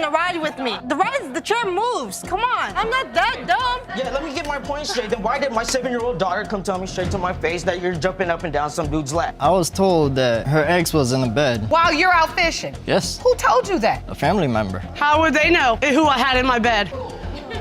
to ride with me. The chair moves. Come on. I'm not that dumb. Yeah, let me get my point straight. Then why did my 7-year-old daughter come tell me straight to my face that you're jumping up and down some dude's lap? I was told that her ex was in the bed. While you're out fishing? Yes. Who told you that? A family member. How would they know who I had in my bed?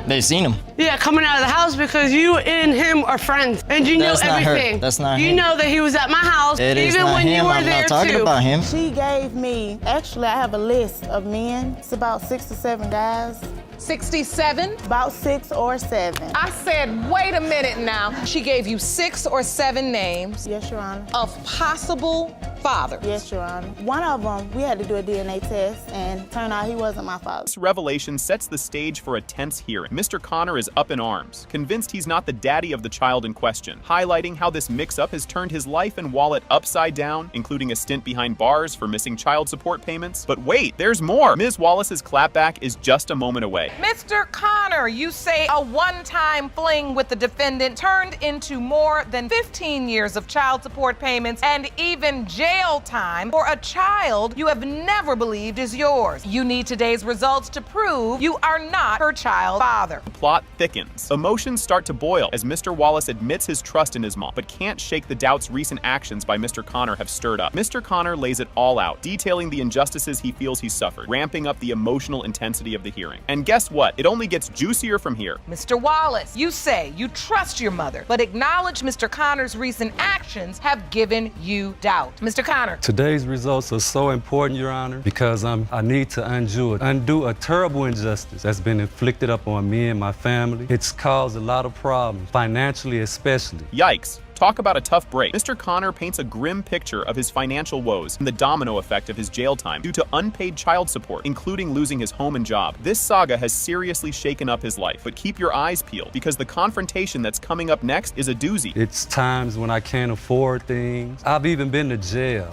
They seen him. Yeah, coming out of the house because you and him are friends. And you know That's not her. everything. That's not You him. know that he was at my house It is even not when him. you were I'm there not talking too. about him. She gave me, actually I have a list of men. It's about 6 to 7 guys. 67? About 6 or 7. I said, wait a minute now. She gave you 6 or 7 names Yes, Your Honor. of possible fathers. Yes, Your Honor. One of them, we had to do a DNA test, and turned out he wasn't my father. This revelation sets the stage for a tense hearing. Mr. Connor is up in arms, convinced he's not the daddy of the child in question, highlighting how this mix-up has turned his life and wallet upside down, including a stint behind bars for missing child support payments. But wait, there's more! Ms. Wallace's clapback is just a moment away. Mr. Connor, you say a one-time fling with the defendant turned into more than 15 years of child support payments and even jail time for a child you have never believed is yours. You need today's results to prove you are not her child's father. The plot thickens. Emotions start to boil as Mr. Wallace admits his trust in his mom, but can't shake the doubts recent actions by Mr. Connor have stirred up. Mr. Connor lays it all out, detailing the injustices he feels he suffered, ramping up the emotional intensity of the hearing. And guess what? It only gets juicier from here. Mr. Wallace, you say you trust your mother, but acknowledge Mr. Connor's recent actions have given you doubt. Mr. Connor. Today's results are so important, Your Honor, because I need to undo a terrible injustice that's been inflicted upon me and my family. It's caused a lot of problems, financially especially. Yikes. Talk about a tough break. Mr. Connor paints a grim picture of his financial woes and the domino effect of his jail time due to unpaid child support, including losing his home and job. This saga has seriously shaken up his life, but keep your eyes peeled because the confrontation that's coming up next is a doozy. It's times when I can't afford things. I've even been to jail.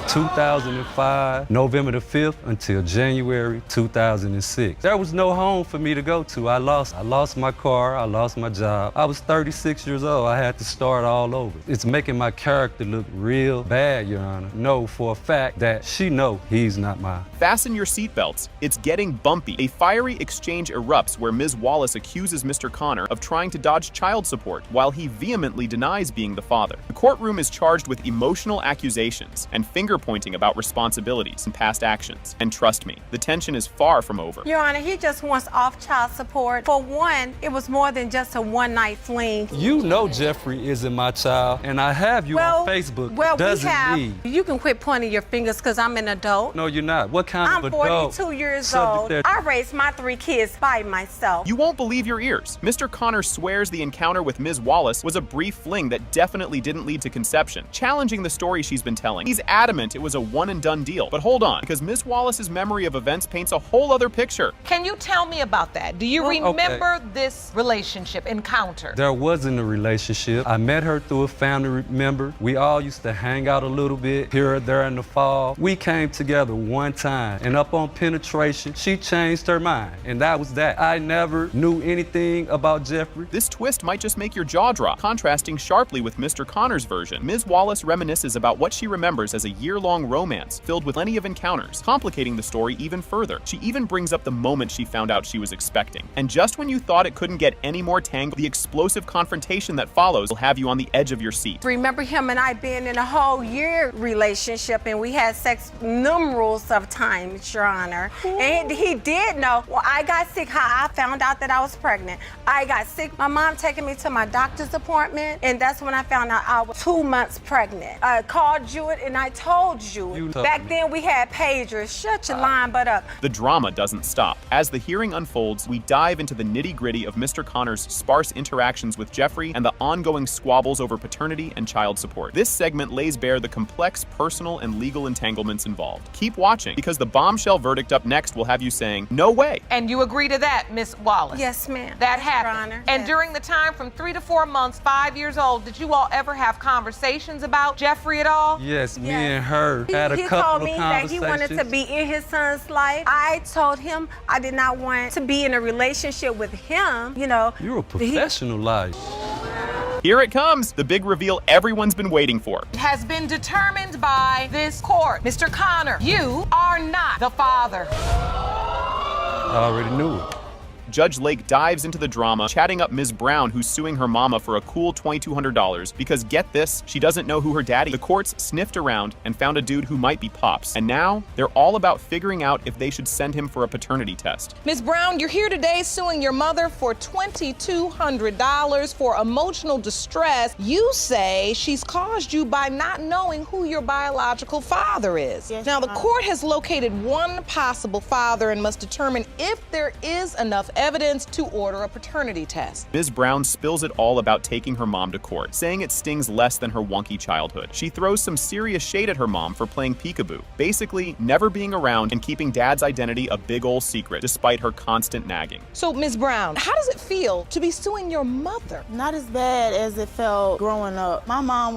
2005, November the 5th until January 2006. There was no home for me to go to. I lost my car, I lost my job. I was 36 years old. I had to start all over. It's making my character look real bad, Your Honor. Know for a fact that she know he's not mine. Fasten your seatbelts. It's getting bumpy. A fiery exchange erupts where Ms. Wallace accuses Mr. Connor of trying to dodge child support while he vehemently denies being the father. The courtroom is charged with emotional accusations and finger-pointing about responsibilities and past actions. And trust me, the tension is far from over. Your Honor, he just wants off child support. For one, it was more than just a one-night fling. You know Jeffrey isn't my child, and I have you on Facebook. You can quit pointing your fingers because I'm an adult. No, you're not. What kind I'm of adult? 42 years old. I raised my 3 kids by myself. You won't believe your ears. Mr. Connor swears the encounter with Ms. Wallace was a brief fling that definitely didn't lead to conception, challenging the story she's been telling. He's adamant it was a one-and-done deal. But hold on, because Ms. Wallace's memory of events paints a whole other picture. Can you tell me about that? Do you remember this relationship, encounter? There wasn't a relationship. I met her through a family member. We all used to hang out a little bit here or there in the fall. We came together one time, and up on penetration, she changed her mind, and that was that. I never knew anything about Jeffrey. This twist might just make your jaw drop, contrasting sharply with Mr. Connor's version. Ms. Wallace reminisces about what she remembers as a year-long romance filled with plenty of encounters, complicating the story even further. She even brings up the moment she found out she was expecting. And just when you thought it couldn't get any more tangled, the explosive confrontation that follows will have you on the edge of your seat. Remember him and I being in a whole year relationship, and we had sex numerous of times, Your Honor. And he did know. Well, I got sick. How I found out that I was pregnant. I got sick. My mom taking me to my doctor's appointment, and that's when I found out I was 2 months pregnant. I called you and I told you. Back then we had pagers. Shut your lying butt up. The drama doesn't stop. As the hearing unfolds, we dive into the nitty-gritty of Mr. Connor's sparse interactions with Jeffrey and the ongoing squabbles over paternity and child support. This segment lays bare the complex personal and legal entanglements involved. Keep watching, because the bombshell verdict up next will have you saying, no way. And you agree to that, Miss Wallace? Yes, ma'am. That yes, happened. Your Honor. And yes. during the time from 3 to 4 months, 5 years old, did you all ever have conversations about Jeffrey at all? Yes, me and her had a couple of conversations. He told me that he wanted to be in his son's life. I told him I did not want to be in a relationship with him, you know. You're a professional liar. Here it comes, the big reveal everyone's been waiting for. It has been determined by this court. Mr. Connor, you are not the father. I already knew it. Judge Lake dives into the drama, chatting up Ms. Brown, who's suing her mama for a cool $2,200 because, get this, she doesn't know who her daddy. The courts sniffed around and found a dude who might be Pops. And now they're all about figuring out if they should send him for a paternity test. Ms. Brown, you're here today suing your mother for $2,200 for emotional distress. You say she's caused you by not knowing who your biological father is. Yes, now, the Your Honor. court has located one possible father and must determine if there is enough evidence to order a paternity test. Ms. Brown spills it all about taking her mom to court, saying it stings less than her wonky childhood. She throws some serious shade at her mom for playing peekaboo, basically never being around and keeping dad's identity a big ol' secret despite her constant nagging. So, Ms. Brown, how does it feel to be suing your mother? Not as bad as it felt growing up. My mom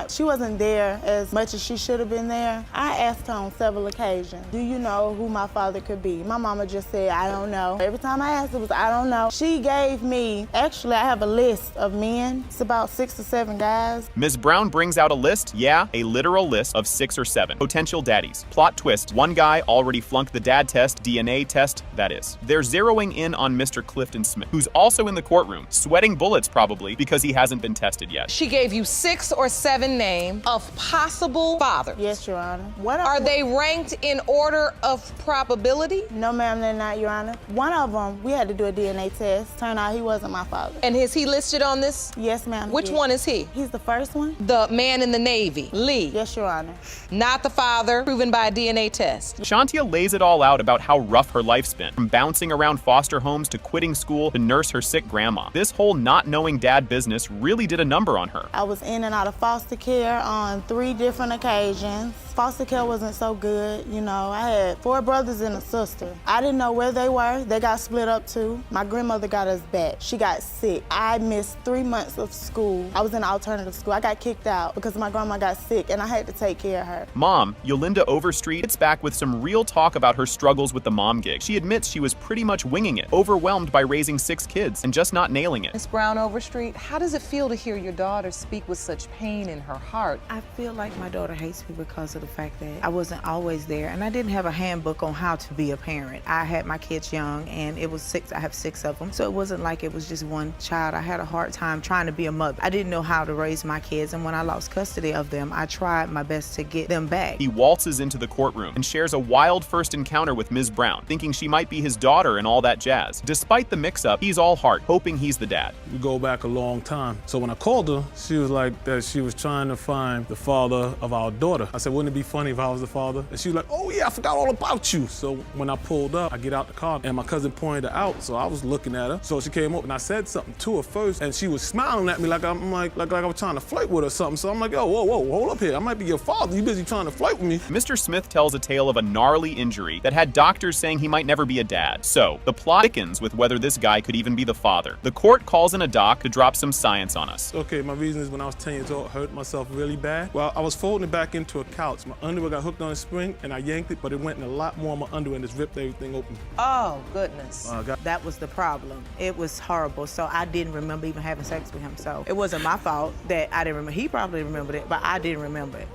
she wasn't there as much as she should have been there. I asked her on several occasions, do you know who my father could be? My mama just said, I don't know. Every time I asked, it was, I don't know. She gave me, actually, I have a list of men. It's about 6 or 7 guys. Ms. Brown brings out a list, yeah, a literal list of 6 or 7 potential daddies. Plot twist, one guy already flunked the dad test, DNA test, that is. They're zeroing in on Mr. Clifton Smith, who's also in the courtroom, sweating bullets probably because he hasn't been tested yet. She gave you 6 or 7 names of possible fathers. Yes, Your Honor. Are they ranked in order of probability? No, ma'am, they're not, Your Honor. One of them, we had to do a DNA test. Turned out he wasn't my father. And is he listed on this? Yes, ma'am. Which one is he? He's the first one. The man in the Navy, Lee. Yes, Your Honor. Not the father, proven by a DNA test. Shantia lays it all out about how rough her life's been, from bouncing around foster homes to quitting school to nurse her sick grandma. This whole not knowing dad business really did a number on her. I was in and out of foster care on 3 different occasions. Foster care wasn't so good, you know. I had 4 brothers and a sister. I didn't know where they were. They got split up too. My grandmother got us back. She got sick. I missed 3 months of school. I was in alternative school. I got kicked out because my grandma got sick and I had to take care of her. Mom, Yolinda Overstreet, gets back with some real talk about her struggles with the mom gig. She admits she was pretty much winging it, overwhelmed by raising 6 kids and just not nailing it. Ms. Brown Overstreet, how does it feel to hear your daughter speak with such pain in her heart? I feel like my daughter hates me because of the fact that I wasn't always there and I didn't have a handbook on how to be a parent. I had my kids young and it was 6, I have 6 of them. So it wasn't like it was just one child. I had a hard time trying to be a mother. I didn't know how to raise my kids, and when I lost custody of them, I tried my best to get them back. He waltzes into the courtroom and shares a wild first encounter with Ms. Brown, thinking she might be his daughter and all that jazz. Despite the mix-up, he's all heart, hoping he's the dad. We go back a long time. So when I called her, she was like that she was trying to find the father of our daughter. I said, wouldn't it be funny if I was the father? And she was like, oh yeah, I forgot all about you. So when I pulled up, I get out the car and my cousin pointed her out. So I was looking at her. So she came up and I said something to her first and she was smiling at me like I was trying to flirt with her or something. So I'm like, yo, whoa, hold up here. I might be your father. You busy trying to flirt with me. Mr. Smith tells a tale of a gnarly injury that had doctors saying he might never be a dad. So the plot thickens with whether this guy could even be the father. The court calls in a doc to drop some science on us. Okay, my reason is when I was 10 years old, I hurt myself really bad. Well, I was folding it back into a couch. My underwear got hooked on a spring and I yanked it, but it went in a lot more of my underwear and just ripped everything open. Oh, goodness. That was the problem. It was horrible. So I didn't remember even having sex with him. So it wasn't my fault that I didn't remember. He probably remembered it, but I didn't remember it.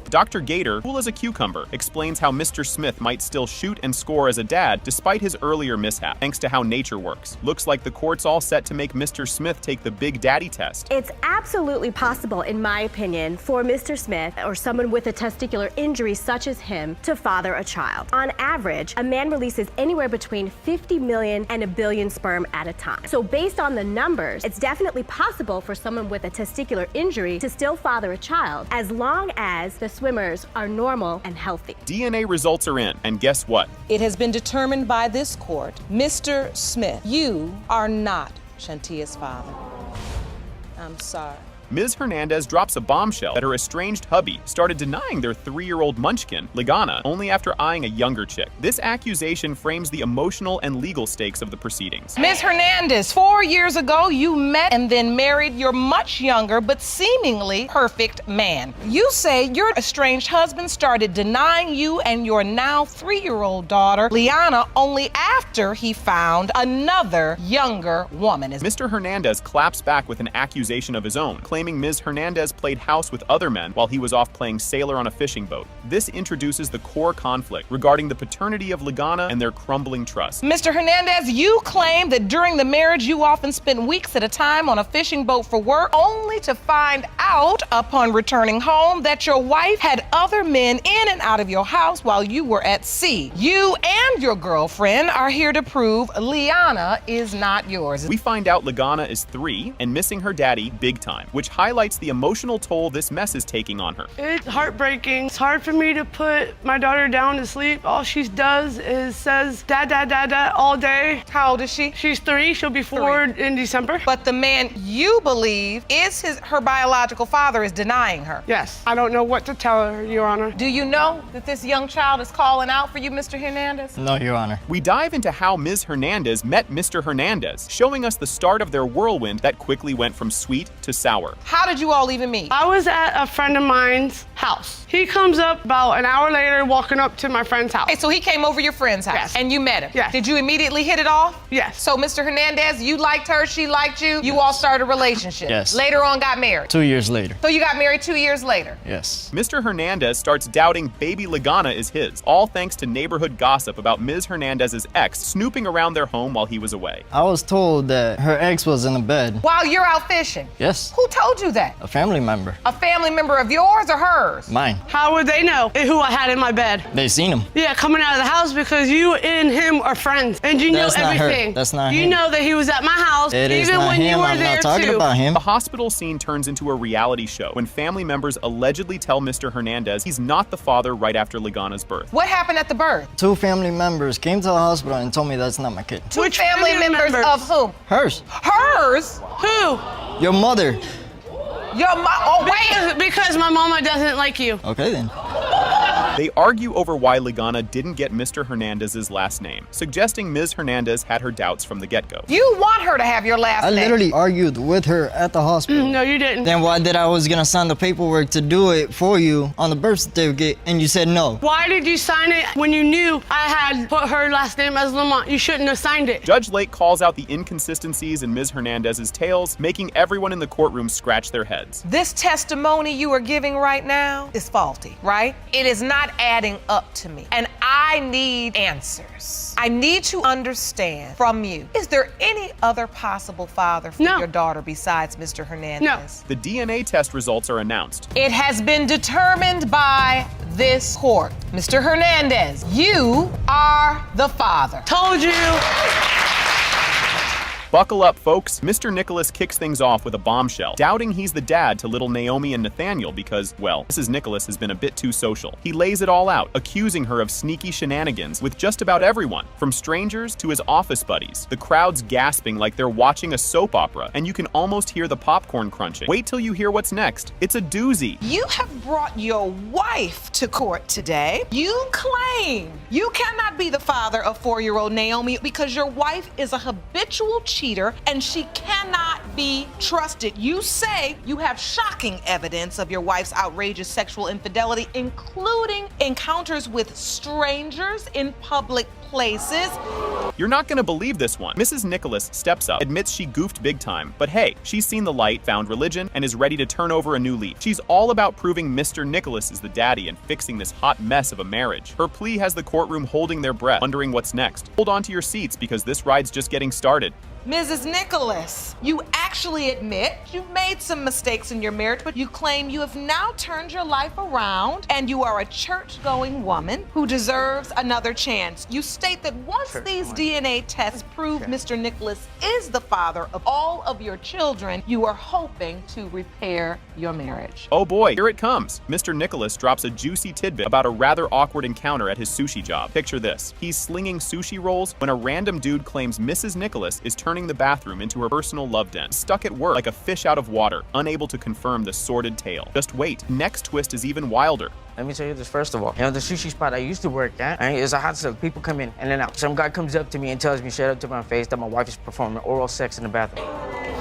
Dr. Gator, cool as a cucumber, explains how Mr. Smith might still shoot and score as a dad despite his earlier mishap, thanks to how nature works. Looks like the court's all set to make Mr. Smith take the big daddy test. It's absolutely possible, in my opinion, for Mr. Smith or someone with a testicular injury such as him to father a child. On average, a man releases anywhere between 50 million and 1 billion sperm at a time. So based on the numbers, it's definitely possible for someone with a testicular injury to still father a child, as long as the swimmers are normal and healthy. DNA results are in, and guess what? It has been determined by this court, Mr. Smith, you are not Shantia's father. I'm sorry. Ms. Hernandez drops a bombshell that her estranged hubby started denying their 3-year-old munchkin, Ligana, only after eyeing a younger chick. This accusation frames the emotional and legal stakes of the proceedings. Ms. Hernandez, 4 years ago, you met and then married your much younger but seemingly perfect man. You say your estranged husband started denying you and your now 3-year-old daughter, Liana, only after he found another younger woman. Mr. Hernandez claps back with an accusation of his own, claiming claiming Ms. Hernandez played house with other men while he was off playing sailor on a fishing boat. This introduces the core conflict regarding the paternity of Lagana and their crumbling trust. Mr. Hernandez, you claim that during the marriage you often spent weeks at a time on a fishing boat for work, only to find out upon returning home that your wife had other men in and out of your house while you were at sea. You and your girlfriend are here to prove Liana is not yours. We find out Lagana is 3 and missing her daddy big time, which highlights the emotional toll this mess is taking on her. It's heartbreaking. It's hard for me to put my daughter down to sleep. All she does is says, dad, dad, dad, dad, all day. How old is she? She's 3. She'll be 4 in December. But the man you believe is her biological father is denying her. Yes. I don't know what to tell her, Your Honor. Do you know that this young child is calling out for you, Mr. Hernandez? No, Your Honor. We dive into how Ms. Hernandez met Mr. Hernandez, showing us the start of their whirlwind that quickly went from sweet to sour. How did you all even meet? I was at a friend of mine's house. He comes up about an hour later walking up to my friend's house. Okay, so he came over your friend's house. Yes. And you met him. Yes. Did you immediately hit it off? Yes. So Mr. Hernandez, you liked her, she liked you, you all started a relationship. Yes. Later on got married. 2 years later. So you got married 2 years later. Yes. Mr. Hernandez starts doubting baby Lagana is his, all thanks to neighborhood gossip about Ms. Hernandez's ex snooping around their home while he was away. I was told that her ex was in the bed. While you're out fishing. Yes. Who told you that? A family member. A family member of yours or hers? Mine. How would they know who I had in my bed? They seen him. Yeah, coming out of the house because you and him are friends. And you know That's not her. everything. That's not You him. know that he was at my house It is even not when him. you were I'm there not talking too. about him. The hospital scene turns into a reality show when family members allegedly tell Mr. Hernandez he's not the father right after Lagana's birth. What happened at the birth? 2 family members came to the hospital and told me that's not my kid. Two Which family family members members? of whom? Hers. Hers? Who? Your mother. Your mom. Oh, wait. Because my mama doesn't like you. Okay then. They argue over why Lagana didn't get Mr. Hernandez's last name, suggesting Ms. Hernandez had her doubts from the get-go. You want her to have your last I name. literally argued with her at the hospital. No, you didn't. Then why did I was gonna sign the paperwork to do it for you on the birth certificate and you said no? Why did you sign it when you knew I had put her last name as Lamont? You shouldn't have signed it. Judge Lake calls out the inconsistencies in Ms. Hernandez's tales, making everyone in the courtroom scratch their heads. This testimony you are giving right now is faulty, right? It is not adding up to me. And I need answers. I need to understand from you. Is there any other possible father for your daughter besides Mr. Hernandez? No. The DNA test results are announced. It has been determined by this court. Mr. Hernandez, you are the father. Told you. Buckle up, folks. Mr. Nicholas kicks things off with a bombshell, doubting he's the dad to little Naomi and Nathaniel because, well, Mrs. Nicholas has been a bit too social. He lays it all out, accusing her of sneaky shenanigans with just about everyone, from strangers to his office buddies. The crowd's gasping like they're watching a soap opera, and you can almost hear the popcorn crunching. Wait till you hear what's next. It's a doozy. You have brought your wife to court today. You claim you cannot be the father of 4-year-old Naomi because your wife is a habitual cheater and she cannot be trusted. You say you have shocking evidence of your wife's outrageous sexual infidelity, including encounters with strangers in public places. You're not gonna believe this one. Mrs. Nicholas steps up, admits she goofed big time, but hey, she's seen the light, found religion, and is ready to turn over a new leaf. She's all about proving Mr. Nicholas is the daddy and fixing this hot mess of a marriage. Her plea has the courtroom holding their breath, wondering what's next. Hold on to your seats because this ride's just getting started. Mrs. Nicholas, you actually admit you've made some mistakes in your marriage, but you claim you have now turned your life around and you are a church-going woman who deserves another chance. You state that once these DNA tests prove Mr. Nicholas is the father of all of your children, you are hoping to repair your marriage. Oh boy, here it comes. Mr. Nicholas drops a juicy tidbit about a rather awkward encounter at his sushi job. Picture this. He's slinging sushi rolls when a random dude claims Mrs. Nicholas is turning the bathroom into her personal love den. Stuck at work like a fish out of water, unable to confirm the sordid tale. Just wait, next twist is even wilder. Let me tell you this first of all. You know, the sushi spot I used to work at, right, is a hot stuff. People come in and then out. Some guy comes up to me and tells me straight up to my face that my wife is performing oral sex in the bathroom.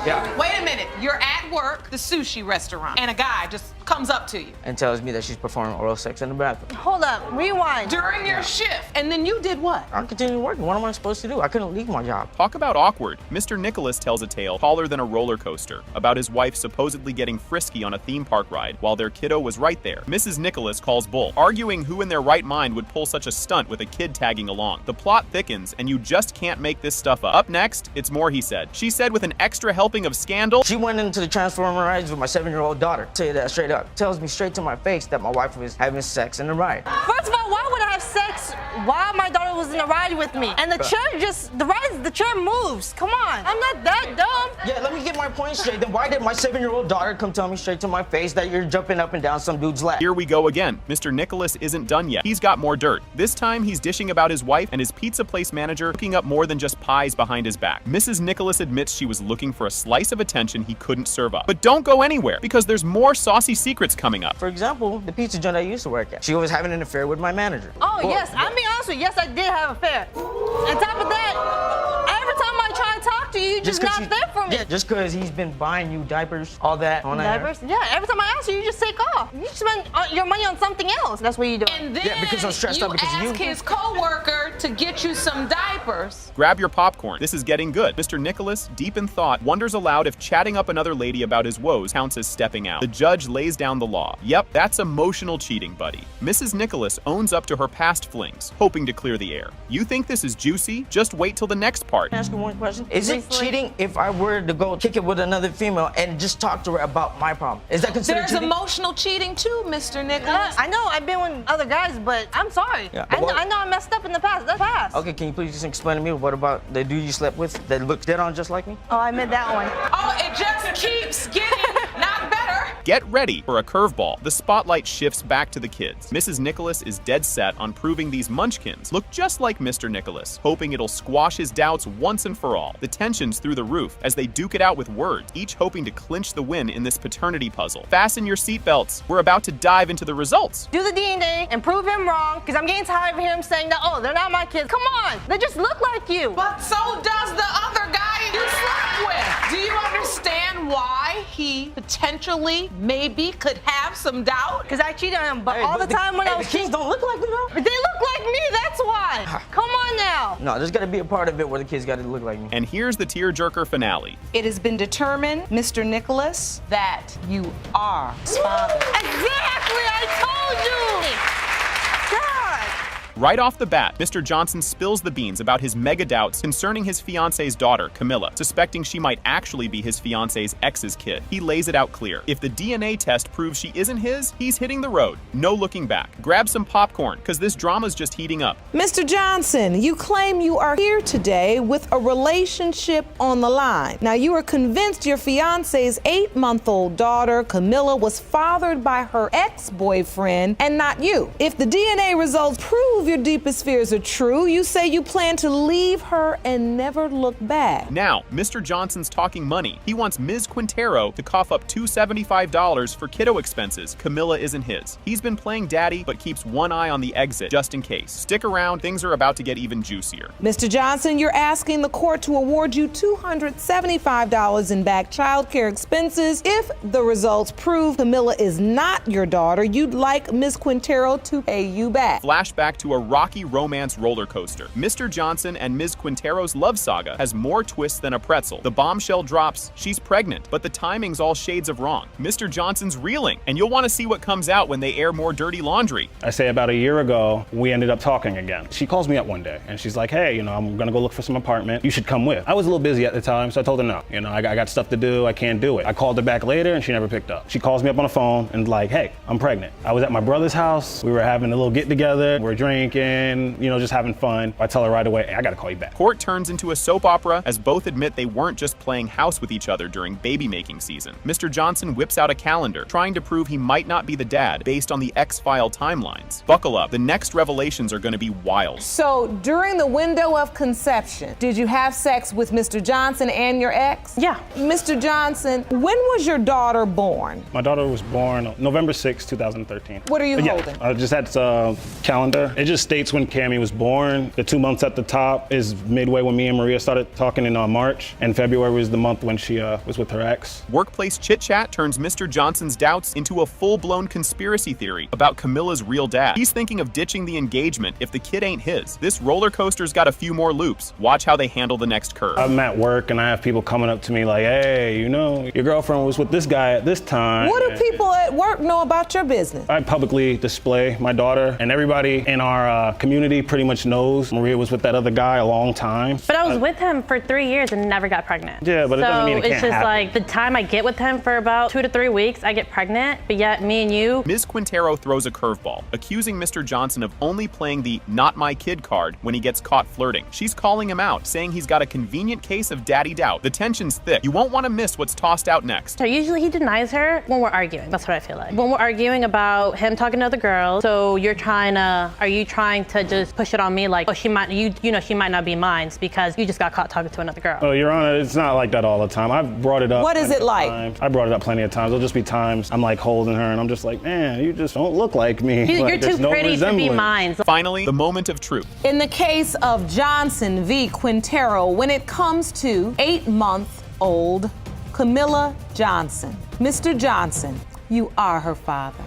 Yeah. Wait a minute, you're at work, the sushi restaurant, and a guy just comes up to you and tells me that she's performing oral sex in the bathroom. Hold up, rewind. during your shift, and then you did what? I continued working. What am I supposed to do? I couldn't leave my job. Talk about awkward. Mr. Nicholas tells a tale taller than a roller coaster about his wife supposedly getting frisky on a theme park ride while their kiddo was right there. Mrs. Nicholas calls bull, arguing who in their right mind would pull such a stunt with a kid tagging along. The plot thickens, and you just can't make this stuff up. Up next, it's more he said. She said with an extra helping of scandal. She went into the Transformer rides with my 7-year-old daughter. Tell you that straight up. Tells me straight to my face that my wife was having sex in the ride. First of all, why would I have sex while my daughter was in the ride with me? And the chair moves. Come on. I'm not that dumb. Yeah, let me get my point straight. Then why did my 7-year-old daughter come tell me straight to my face that you're jumping up and down some dude's lap? Here we go again. Mr. Nicholas isn't done yet. He's got more dirt. This time he's dishing about his wife and his pizza place manager cooking up more than just pies behind his back. Mrs. Nicholas admits she was looking for a slice of attention he couldn't serve up. But don't go anywhere, because there's more saucy secrets coming up. For example, the pizza joint I used to work at. She was having an affair with my manager. Oh, yes. I'm being honest with you. Yes, I did have an affair. On top of that, every time I try to talk to you, you're just not there for me. Yeah, just because he's been buying you diapers, all that. On diapers? Yeah, every time I ask you, you just take off. You spend your money on something else. That's what you do. And then yeah, because I'm stressed out because you you ask his co-worker to get you some diapers. Grab your popcorn. This is getting good. Mr. Nicholas, deep in thought, wonders aloud if chatting up another lady about his woes counts as stepping out. The judge lays down the law. Yep, that's emotional cheating, buddy. Mrs. Nicholas owns up to her past flings, hoping to clear the air. You think this is juicy? Just wait till the next part. Can I ask you one question? Is it cheating if I were to go kick it with another female and just talk to her about my problem? Is that considered There's cheating? emotional cheating too, Mr. Nicholas. I know I've been with other guys, but I'm sorry. Yeah, I know I messed up in the past. That's past. Okay, can you please just explain to me what about the dude you slept with that looks dead on just like me? Oh, I meant that one. Oh, it just keeps getting not better. Get ready for a curveball. The spotlight shifts back to the kids. Mrs. Nicholas is dead set on proving these munchkins look just like Mr. Nicholas, hoping it'll squash his doubts once and for all. The tension's through the roof as they duke it out with words, each hoping to clinch the win in this paternity puzzle. Fasten your seatbelts. We're about to dive into the results. Do the DNA and prove him wrong, because I'm getting tired of hearing him saying that, oh, they're not my kids. Come on, they just look like you. But so does the other guy you slept with. Do you understand why he potentially, maybe, could have some doubt? Because I cheated on him, but all the time when I was the kids don't look like me though. They look like me, that's why. Come on now. No, there's got to be a part of it where the kids got to look like me. And here's the tearjerker finale. It has been determined, Mr. Nicholas, that you are his father. Exactly, I told you. God. Right off the bat, Mr. Johnson spills the beans about his mega doubts concerning his fiance's daughter, Camilla, suspecting she might actually be his fiance's ex's kid. He lays it out clear. If the DNA test proves she isn't his, he's hitting the road. No looking back. Grab some popcorn, because this drama's just heating up. Mr. Johnson, you claim you are here today with a relationship on the line. Now, you are convinced your fiance's 8-month-old daughter, Camilla, was fathered by her ex-boyfriend and not you. If the DNA results prove your deepest fears are true, you say you plan to leave her and never look back. Now, Mr. Johnson's talking money. He wants Ms. Quintero to cough up $275 for kiddo expenses. Camilla isn't his. He's been playing daddy, but keeps one eye on the exit just in case. Stick around, things are about to get even juicier. Mr. Johnson, you're asking the court to award you $275 in back child care expenses. If the results prove Camilla is not your daughter, you'd like Ms. Quintero to pay you back. Flashback to a rocky romance roller coaster. Mr. Johnson and Ms. Quintero's love saga has more twists than a pretzel. The bombshell drops, she's pregnant, but the timing's all shades of wrong. Mr. Johnson's reeling, and you'll want to see what comes out when they air more dirty laundry. I say about a year ago, we ended up talking again. She calls me up one day, and she's like, hey, I'm gonna go look for some apartment. You should come with. I was a little busy at the time, so I told her no. I got stuff to do, I can't do it. I called her back later, and she never picked up. She calls me up on the phone and like, hey, I'm pregnant. I was at my brother's house, we were having a little get together, we're drinking, just having fun. I tell her right away, hey, I gotta call you back. Court turns into a soap opera as both admit they weren't just playing house with each other during baby-making season. Mr. Johnson whips out a calendar, trying to prove he might not be the dad based on the X-File timelines. Buckle up, the next revelations are gonna be wild. So, during the window of conception, did you have sex with Mr. Johnson and your ex? Yeah. Mr. Johnson, when was your daughter born? My daughter was born November 6, 2013. What are you holding? I just had calendar. It just states when Cammie was born. The 2 months at the top is midway when me and Maria started talking in March, and February was the month when she was with her ex. Workplace chit-chat turns Mr. Johnson's doubts into a full-blown conspiracy theory about Camilla's real dad. He's thinking of ditching the engagement if the kid ain't his. This roller coaster's got a few more loops. Watch how they handle the next curve. I'm at work and I have people coming up to me like, hey, you know, your girlfriend was with this guy at this time. What do people at work know about your business? I publicly display my daughter, and everybody in our community pretty much knows Maria was with that other guy a long time. But I was with him for 3 years and never got pregnant. Yeah, but it doesn't mean it can't it's just happen. like the time I get with him for about 2 to 3 weeks, I get pregnant, but yet me and you. Ms. Quintero throws a curveball, accusing Mr. Johnson of only playing the not my kid card when he gets caught flirting. She's calling him out, saying he's got a convenient case of daddy doubt. The tension's thick. You won't want to miss what's tossed out next. So usually he denies her when we're arguing. That's what I feel like. When we're arguing about him talking to other girls, so are you trying to just push it on me like, oh, she might not be mine because you just got caught talking to another girl? Oh, Your Honor, it's not like that all the time. I've brought it up. What is it like? I brought it up plenty of times. There'll just be times I'm like holding her and I'm just like, man, you just don't look like me. You're too pretty to be mine. Finally, the moment of truth. In the case of Johnson v. Quintero, when it comes to 8-month-old Camilla Johnson, Mr. Johnson, you are her father.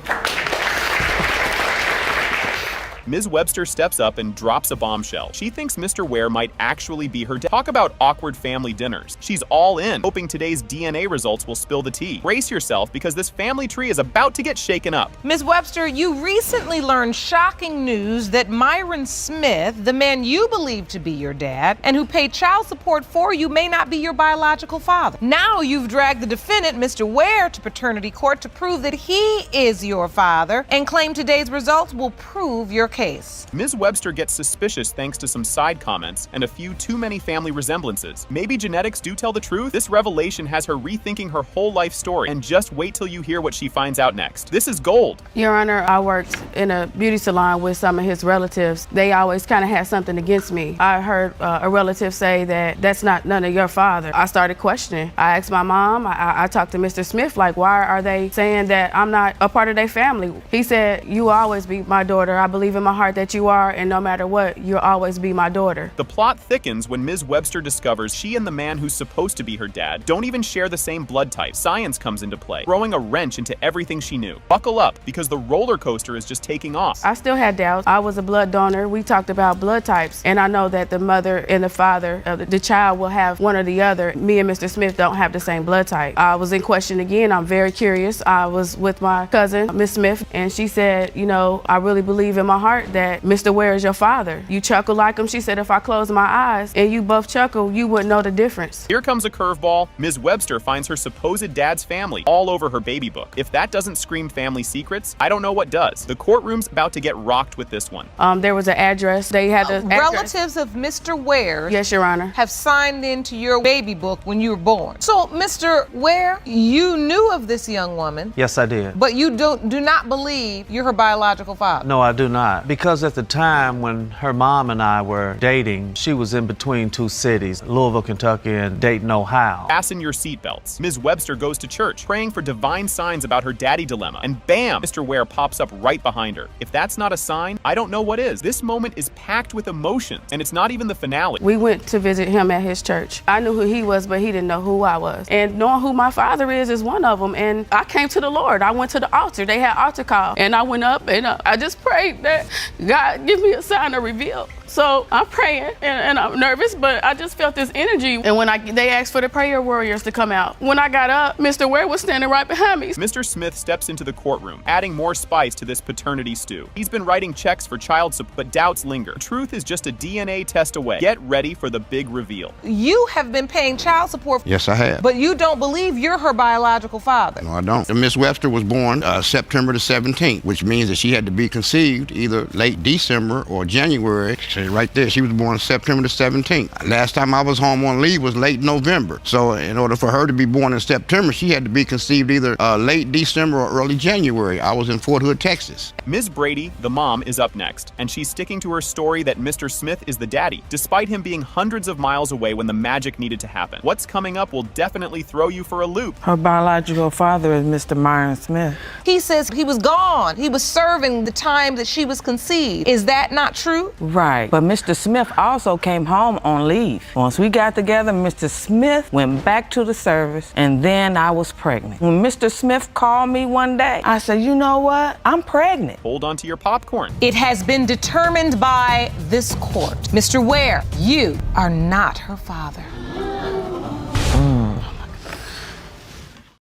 Ms. Webster steps up and drops a bombshell. She thinks Mr. Ware might actually be her dad. Talk about awkward family dinners. She's all in, hoping today's DNA results will spill the tea. Brace yourself because this family tree is about to get shaken up. Ms. Webster, you recently learned shocking news that Myron Smith, the man you believe to be your dad and who paid child support for you, may not be your biological father. Now you've dragged the defendant, Mr. Ware, to paternity court to prove that he is your father and claim today's results will prove your case. Ms. Webster gets suspicious thanks to some side comments and a few too many family resemblances. Maybe genetics do tell the truth? This revelation has her rethinking her whole life story, and just wait till you hear what she finds out next. This is gold. Your Honor, I worked in a beauty salon with some of his relatives. They always kind of had something against me. I heard a relative say that that's not none of your father. I started questioning. I asked my mom, I talked to Mr. Smith, like, why are they saying that I'm not a part of their family? He said, you will always be my daughter. I believe in my heart that you are, and no matter what, you'll always be my daughter. The plot thickens when Ms. Webster discovers she and the man who's supposed to be her dad don't even share the same blood type. Science comes into play, throwing a wrench into everything she knew. Buckle up, because the roller coaster is just taking off. I still had doubts. I was a blood donor. We talked about blood types, and I know that the mother and the father of the child will have one or the other. Me and Mr. Smith don't have the same blood type. I was in question again. I'm very curious. I was with my cousin, Miss Smith, and she said, you know, I really believe in my heart that Mr. Ware is your father. You chuckle like him. She said, if I close my eyes and you both chuckle, you wouldn't know the difference. Here comes a curveball. Ms. Webster finds her supposed dad's family all over her baby book. If that doesn't scream family secrets, I don't know what does. The courtroom's about to get rocked with this one. There was an address. They had the relatives of Mr. Ware. Yes, Your Honor. Have signed into your baby book when you were born. So, Mr. Ware, you knew of this young woman. Yes, I did. But you do not believe you're her biological father. No, I do not. Because at the time when her mom and I were dating, she was in between two cities, Louisville, Kentucky, and Dayton, Ohio. Fasten your seatbelts. Ms. Webster goes to church, praying for divine signs about her daddy dilemma, and bam, Mr. Ware pops up right behind her. If that's not a sign, I don't know what is. This moment is packed with emotion, and it's not even the finale. We went to visit him at his church. I knew who he was, but he didn't know who I was. And knowing who my father is one of them. And I came to the Lord. I went to the altar. They had altar call, and I went up and I just prayed that God give me a sign to reveal. So I'm praying and I'm nervous, but I just felt this energy. And when they asked for the prayer warriors to come out, when I got up, Mr. Ware was standing right behind me. Mr. Smith steps into the courtroom, adding more spice to this paternity stew. He's been writing checks for child support, but doubts linger. Truth is just a DNA test away. Get ready for the big reveal. You have been paying child support. Yes, I have. But you don't believe you're her biological father. No, I don't. Miss Webster was born September the 17th, which means that she had to be conceived either late December or January. Right there, she was born September the 17th. Last time I was home on leave was late November. So in order for her to be born in September, she had to be conceived either late December or early January. I was in Fort Hood, Texas. Ms. Brady, the mom, is up next, and she's sticking to her story that Mr. Smith is the daddy, despite him being hundreds of miles away when the magic needed to happen. What's coming up will definitely throw you for a loop. Her biological father is Mr. Myron Smith. He says he was gone. He was serving the time that she was conceived. conceived. Is that not true? Right, but Mr. Smith also came home on leave. Once we got together, Mr. Smith went back to the service, and then I was pregnant. When Mr. Smith called me one day, I said, you know what? I'm pregnant. Hold on to your popcorn. It has been determined by this court. Mr. Ware, you are not her father.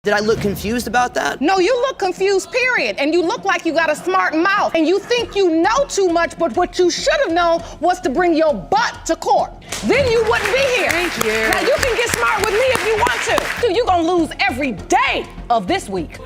Did I look confused about that? No, you look confused, period. And you look like you got a smart mouth. And you think you know too much, but what you should have known was to bring your butt to court. Then you wouldn't be here. Thank you. Now you can get smart with me if you want to. Dude, you're gonna lose every day of this week.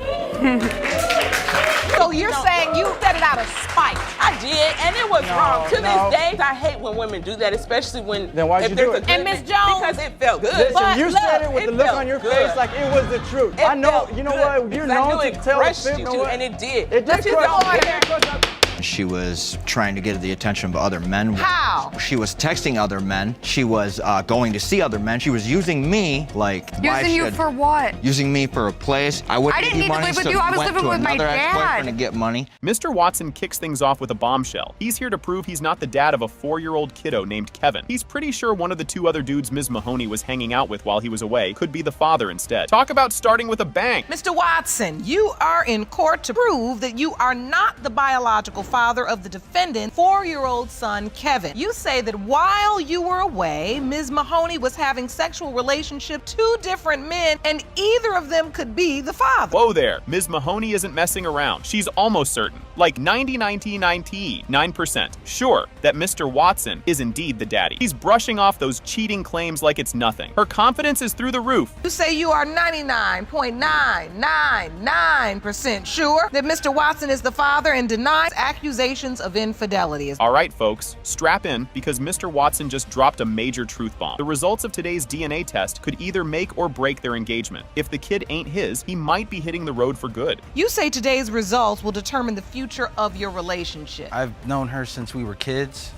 So you're saying you said it out of spite? I did, and it was wrong. To this day, I hate when women do that, especially when. Then why'd you do it? And Miss Jones, because it felt good. Listen, But you said it with the look on your face like it was the truth. I know, you know what? You're known to tell the truth. And it did. It did crush. She was trying to get the attention of other men. How? She was texting other men. She was going to see other men. She was using me like. Using you for what? Using me for a place. I didn't need to live with you. I was living with my dad. To get money. Mr. Watson kicks things off with a bombshell. He's here to prove he's not the dad of a 4-year-old kiddo named Kevin. He's pretty sure one of the 2 other dudes Ms. Mahoney was hanging out with while he was away could be the father instead. Talk about starting with a bang. Mr. Watson, you are in court to prove that you are not the biological father of the defendant, 4-year-old son, Kevin. You say that while you were away, Ms. Mahoney was having sexual relationship 2 different men, and either of them could be the father. Whoa there. Ms. Mahoney isn't messing around. She's almost certain, like 99% sure that Mr. Watson is indeed the daddy. He's brushing off those cheating claims like it's nothing. Her confidence is through the roof. You say you are 99.999% sure that Mr. Watson is the father and denies accusations of infidelity. All right, folks, strap in because Mr. Watson just dropped a major truth bomb. The results of today's DNA test could either make or break their engagement. If the kid ain't his, he might be hitting the road for good. You say today's results will determine the future of your relationship. I've known her since we were kids.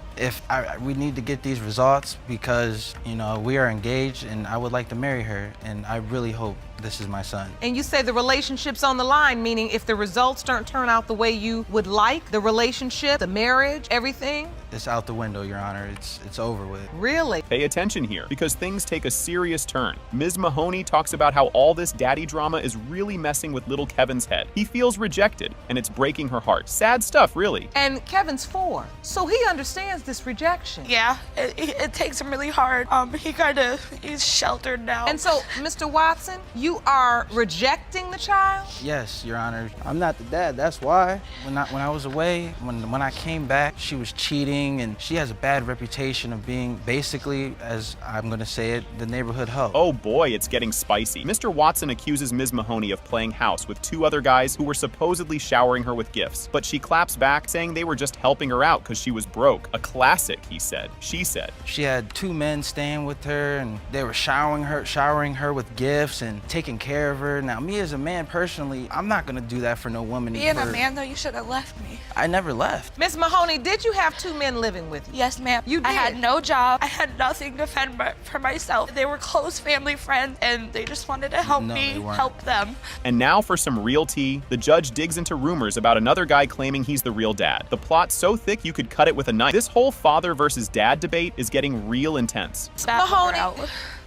We need to get these results because, you know, we are engaged and I would like to marry her, and I really hope this is my son. And you say the relationship's on the line, meaning if the results don't turn out the way you would like, the relationship, the marriage, everything? It's out the window, Your Honor. It's over with. Really? Pay attention here, because things take a serious turn. Ms. Mahoney talks about how all this daddy drama is really messing with little Kevin's head. He feels rejected, and it's breaking her heart. Sad stuff, really. And Kevin's 4, so he understands this rejection. Yeah, it takes him really hard. He's sheltered now. And so, Mr. Watson, you are rejecting the child? Yes, Your Honor. I'm not the dad, that's why. When I was away, when I came back, she was cheating, and she has a bad reputation of being basically, as I'm gonna say it, the neighborhood hoe. Oh boy, it's getting spicy. Mr. Watson accuses Ms. Mahoney of playing house with 2 other guys who were supposedly showering her with gifts, but she claps back, saying they were just helping her out because she was broke. A classic, he said. She said. She had 2 men staying with her, and they were showering her with gifts and taking care of her. Now, me as a man personally, I'm not gonna do that for no woman. Being a man, though, you should have left me. I never left. Miss Mahoney, did you have 2 men living with you? Yes, ma'am. You did? I had no job. I had nothing to fend for myself. They were close family friends, and they just wanted to help me help them. And now for some real tea, the judge digs into rumors about another guy claiming he's the real dad. The plot's so thick you could cut it with a knife. This whole father versus dad debate is getting real intense. Mahoney,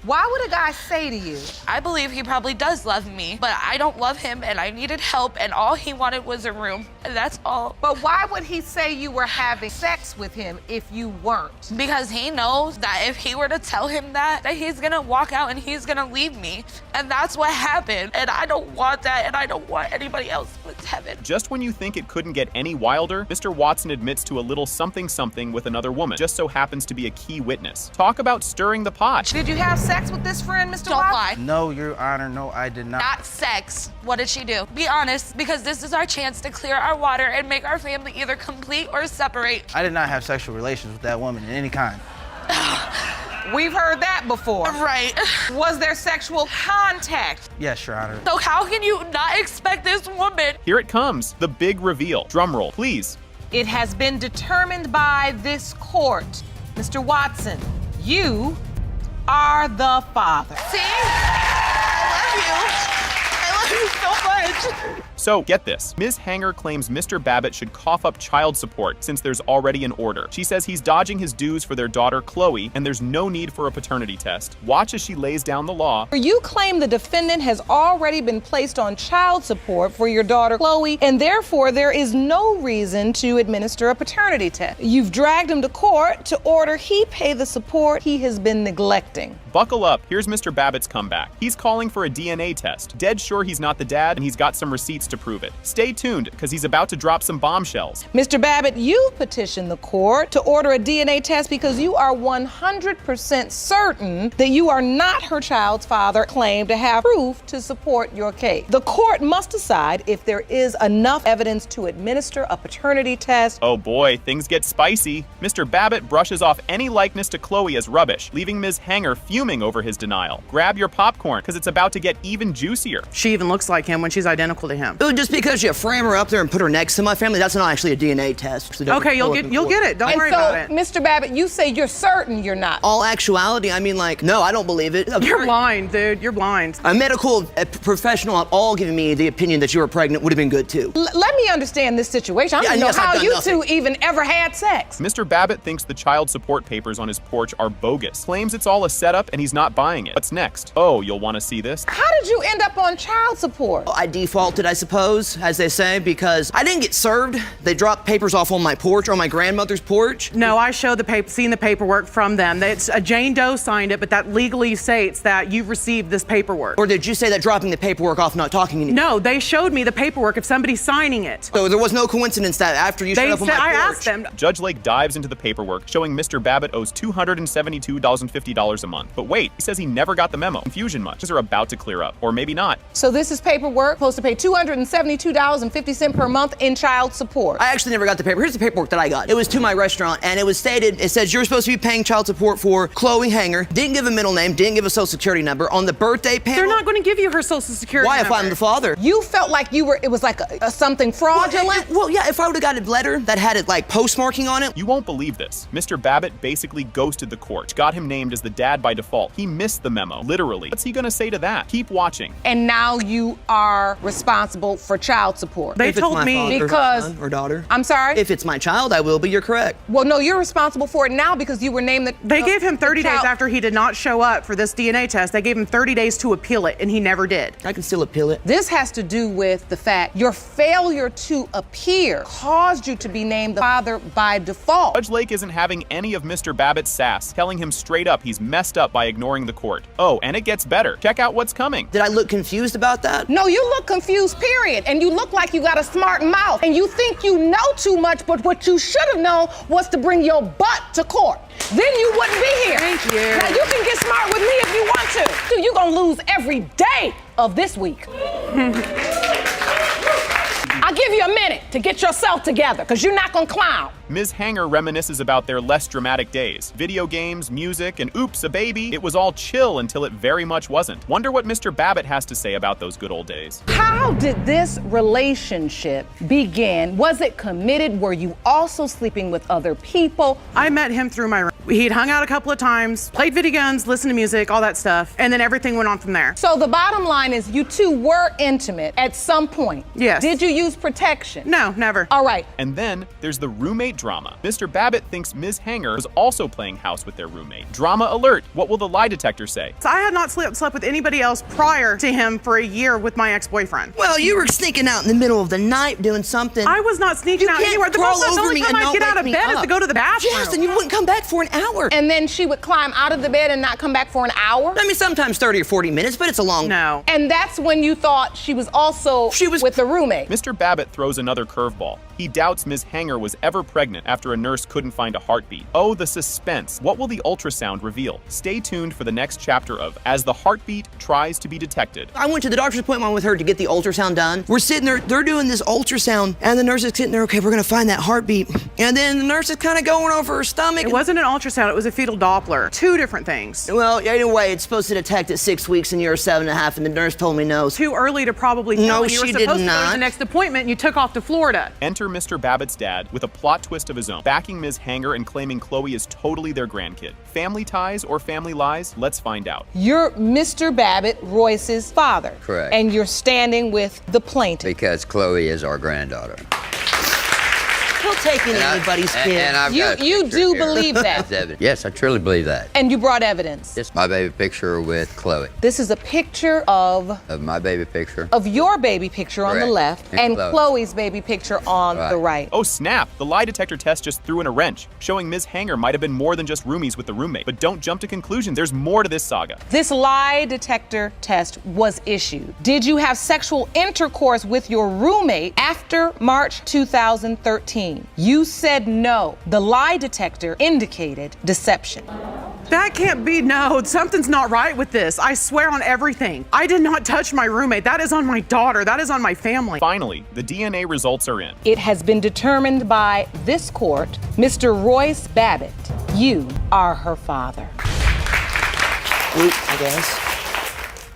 why would a guy say to you? I believe he probably does love me, but I don't love him, and I needed help, and all he wanted was a room, and that's all. But why would he say you were having sex with him if you weren't? Because he knows that if he were to tell him that he's gonna walk out and he's gonna leave me, and that's what happened, and I don't want that, and I don't want anybody else but Kevin. Just when you think it couldn't get any wilder, Mr. Watson admits to a little something with another woman, just so happens to be a key witness. Talk about stirring the pot. Did you have sex with this friend, Mr. Don't Watson? lie. No, Your Honor, no, I did not. Not sex. What did she do? Be honest, because this is our chance to clear our water and make our family either complete or separate. I did not have sexual relations with that woman in any kind. We've heard that before. Right. Was there sexual contact? Yes, Your Honor. So how can you not expect this woman? Here it comes, the big reveal. Drum roll, please. It has been determined by this court. Mr. Watson, you are the father. See? I love you. I love you so much. So, get this. Ms. Hanger claims Mr. Babbitt should cough up child support since there's already an order. She says he's dodging his dues for their daughter, Chloe, and there's no need for a paternity test. Watch as she lays down the law. You claim the defendant has already been placed on child support for your daughter, Chloe, and therefore there is no reason to administer a paternity test. You've dragged him to court to order he pay the support he has been neglecting. Buckle up, here's Mr. Babbitt's comeback. He's calling for a DNA test. Dead sure he's not the dad, and he's got some receipts to prove it. Stay tuned, because he's about to drop some bombshells. Mr. Babbitt, you petitioned the court to order a DNA test because you are 100% certain that you are not her child's father, claim to have proof to support your case. The court must decide if there is enough evidence to administer a paternity test. Oh boy, things get spicy. Mr. Babbitt brushes off any likeness to Chloe as rubbish, leaving Ms. Hanger fuming over his denial. Grab your popcorn, because it's about to get even juicier. She even looks like him when she's identical to him. Ooh, just because you frame her up there and put her next to my family, that's not actually a DNA test. Okay, you'll get it. Don't worry about it. Mr. Babbitt, you say you're certain you're not. All actuality, I mean, like, no, I don't believe it. You're blind, dude. You're blind. A medical professional at all giving me the opinion that you were pregnant would have been good too. Let me understand this situation. I don't know how you two even ever had sex. Mr. Babbitt thinks the child support papers on his porch are bogus. Claims it's all a setup and he's not buying it. What's next? Oh, you'll want to see this? How did you end up on child support? I defaulted, I suppose, as they say, because I didn't get served. They dropped papers off on my porch or my grandmother's porch. No, I showed seen the paperwork from them. It's Jane Doe signed it, but that legally states that you've received this paperwork. Or did you say that dropping the paperwork off, not talking to me? No, they showed me the paperwork of somebody signing it. So there was no coincidence that after you showed up on my porch. I asked them. Judge Lake dives into the paperwork, showing Mr. Babbitt owes $272.50 a month. But wait, he says he never got the memo. Confusion much. Things are about to clear up, or maybe not. So this is paperwork, supposed to pay $272.50 per month in child support. I actually never got the paper. Here's the paperwork that I got. It was to my restaurant, and it was stated, it says you're supposed to be paying child support for Chloe Hanger. Didn't give a middle name, didn't give a social security number. On the birthday panel. They're not going to give you her social security number. Why, if I'm the father? You felt like it was like something fraudulent? Well, yeah, if I would have got a letter that had it like postmarking on it. You won't believe this. Mr. Babbitt basically ghosted the court, got him named as the dad by default. He missed the memo, literally. What's he gonna say to that? Keep watching. And now you are responsible for child support. They told me because son or daughter. I'm sorry? If it's my child, I will be. You're correct. Well, no, you're responsible for it now because you were named the. They gave him 30 days after he did not show up for this DNA test. They gave him 30 days to appeal it, and he never did. I can still appeal it. This has to do with the fact your failure to appear caused you to be named the father by default. Judge Lake isn't having any of Mr. Babbitt's sass, telling him straight up he's messed up by ignoring the court. Oh, and it gets better. Check out what's coming. Did I look confused about that? No, you look confused, period. And you look like you got a smart mouth. And you think you know too much, but what you should have known was to bring your butt to court. Then you wouldn't be here. Thank you. Now you can get smart with me if you want to. Dude, you're gonna lose every day of this week. I'll give you a minute to get yourself together, because you're not gonna clown. Ms. Hanger reminisces about their less dramatic days. Video games, music, and oops, a baby. It was all chill until it very much wasn't. Wonder what Mr. Babbitt has to say about those good old days. How did this relationship begin? Was it committed? Were you also sleeping with other people? I met him through my room. He'd hung out a couple of times, played video games, listened to music, all that stuff, and then everything went on from there. So the bottom line is you two were intimate at some point. Yes. Did you use protection? No, never. All right. And then there's the roommate drama. Mr. Babbitt thinks Ms. Hanger was also playing house with their roommate. Drama alert. What will the lie detector say? So I had not slept with anybody else prior to him for a year with my ex-boyfriend. Well, you were sneaking out in the middle of the night doing something. I was not sneaking out anywhere. The only time I'd get out of bed is to go to the bathroom. Yes, and you wouldn't come back for an hour. And then she would climb out of the bed and not come back for an hour? I mean, sometimes 30 or 40 minutes, but it's a long... No. And that's when you thought she was also with the roommate. Mr. Babbitt throws another curveball. He doubts Ms. Hanger was ever pregnant after a nurse couldn't find a heartbeat. Oh, the suspense. What will the ultrasound reveal? Stay tuned for the next chapter of As the Heartbeat Tries to be Detected. I went to the doctor's appointment with her to get the ultrasound done. We're sitting there, they're doing this ultrasound, and the nurse is sitting there, okay, we're gonna find that heartbeat. And then the nurse is kind of going over her stomach. It wasn't an ultrasound, it was a fetal Doppler. Two different things. Well, anyway, it's supposed to detect at 6 weeks and you're 7.5, and the nurse told me no. Too early to probably tell. No, you were she supposed did to go to not. the next appointment, and you took off to Florida. Enter Enter Mr. Babbitt's dad with a plot twist of his own, backing Ms. Hanger and claiming Chloe is totally their grandkid. Family ties or family lies? Let's find out. You're Mr. Babbitt, Royce's father. Correct. And you're standing with the plaintiff. Because Chloe is our granddaughter. He'll take in anybody's kid. And I've got a You picture do here. believe that? That's evidence. Yes, I truly believe that. And you brought evidence. This is my baby picture with Chloe. This is a picture of My baby picture. your baby picture on the Correct. left And and Chloe. Chloe's baby picture on the right. Oh snap! The lie detector test just threw in a wrench, showing Ms. Hanger might have been more than just roomies with the roommate. But don't jump to conclusions, there's more to this saga. This lie detector test was issued. Did you have sexual intercourse with your roommate after March 2013? You said no. The lie detector indicated deception. That can't be. No, something's not right with this. I swear on everything. I did not touch my roommate. That is on my daughter. That is on my family. Finally, the DNA results are in. It has been determined by this court, Mr. Royce Babbitt, you are her father. I guess.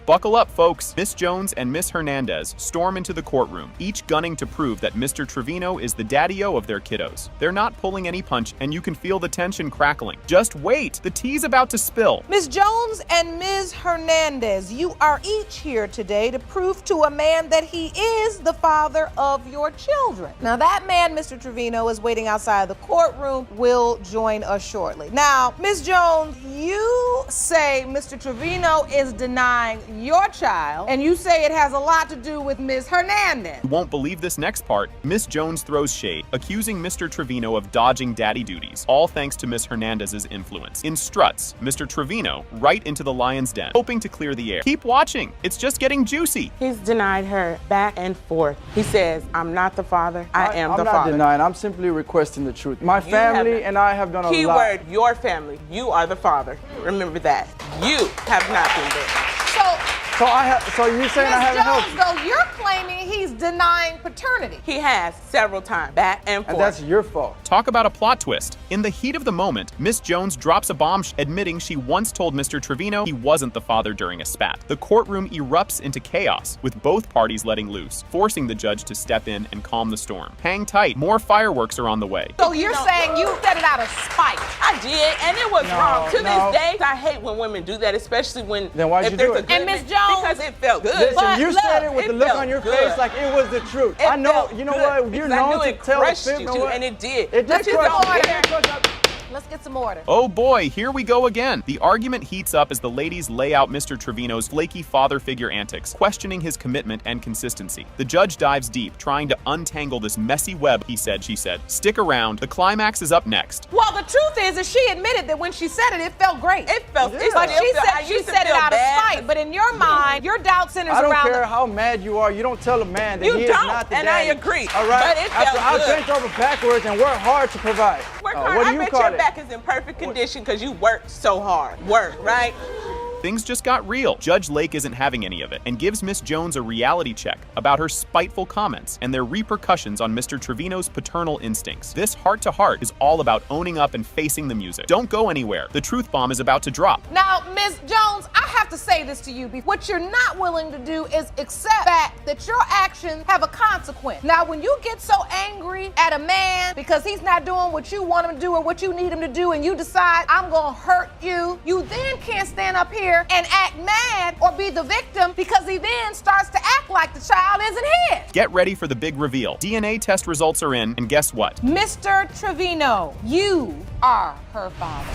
Buckle up, folks. Miss Jones and Miss Hernandez storm into the courtroom, each gunning to prove that Mr. Trevino is the daddy-o of their kiddos. They're not pulling any punch, and you can feel the tension crackling. Just wait, the tea's about to spill. Ms. Jones and Ms. Hernandez, you are each here today to prove to a man that he is the father of your children. Now that man, Mr. Trevino, is waiting outside the courtroom, will join us shortly. Now, Ms. Jones, you say Mr. Trevino is denying your child, and you say it has a lot to do with Ms. Hernandez. You won't believe this next part. Miss Jones throws shade, accusing Mr. Trevino of dodging daddy duties, all thanks to Miss Hernandez's influence. In struts Mr. Trevino right into the lion's den, hoping to clear the air. Keep watching, it's just getting juicy. He's denied her back and forth. He says, I'm not the father, I am the I'm not father. denying, I'm simply requesting the truth. My family and I have done a lot. Keyword, your family. You are the father. Remember that. You have not been there. So you saying I haven't helped you? Though you're claiming he's denying paternity. He has several times, back and forth. And that's your fault. Talk about a plot twist. In the heat of the moment, Miss Jones drops a bombshell, admitting she once told Mr. Trevino he wasn't the father during a spat. The courtroom erupts into chaos, with both parties letting loose, forcing the judge to step in and calm the storm. Hang tight, more fireworks are on the way. So you're saying you said it out of spite? I did, and it was wrong. To no. this day, I hate when women do that, especially when Then why'd if you there's do a it? good And Miss man, Jones- because it felt good. Listen, But you said it with it the look felt on your good. face like it was the truth. It I know, felt you know good what? You're because I known knew to it tell the crushed truth. you know too, what? and it did. It Let's did get crush some you. order. Let's get some order. Oh boy, here we go again. The argument heats up as the ladies lay out Mr. Trevino's flaky father figure antics, questioning his commitment and consistency. The judge dives deep, trying to untangle this messy web, he said, she said. Stick around, the climax is up next. Well, the truth is that she admitted that when she said it, it felt great. It felt. But she said it out of spite. But in your mind, your doubt centers I don't around. care how mad you are. You don't tell a man that You he is don't, not the and daddy. I agree. All right. But it felt I good. bent over backwards and worked hard to provide. Work What hard. do I you bet call your it? back is in perfect condition because you worked so hard. Work, right? Things just got real. Judge Lake isn't having any of it and gives Miss Jones a reality check about her spiteful comments and their repercussions on Mr. Trevino's paternal instincts. This heart-to-heart is all about owning up and facing the music. Don't go anywhere. The truth bomb is about to drop. Now, Ms. Jones, I have to say this to you. What you're not willing to do is accept the fact that your actions have a consequence. Now, when you get so angry at a man because he's not doing what you want him to do or what you need him to do, and you decide, I'm gonna hurt you, you then can't stand up here and act mad or be the victim because he then starts to act like the child isn't his. Get ready for the big reveal. DNA test results are in, and guess what? Mr. Trevino, you are her father.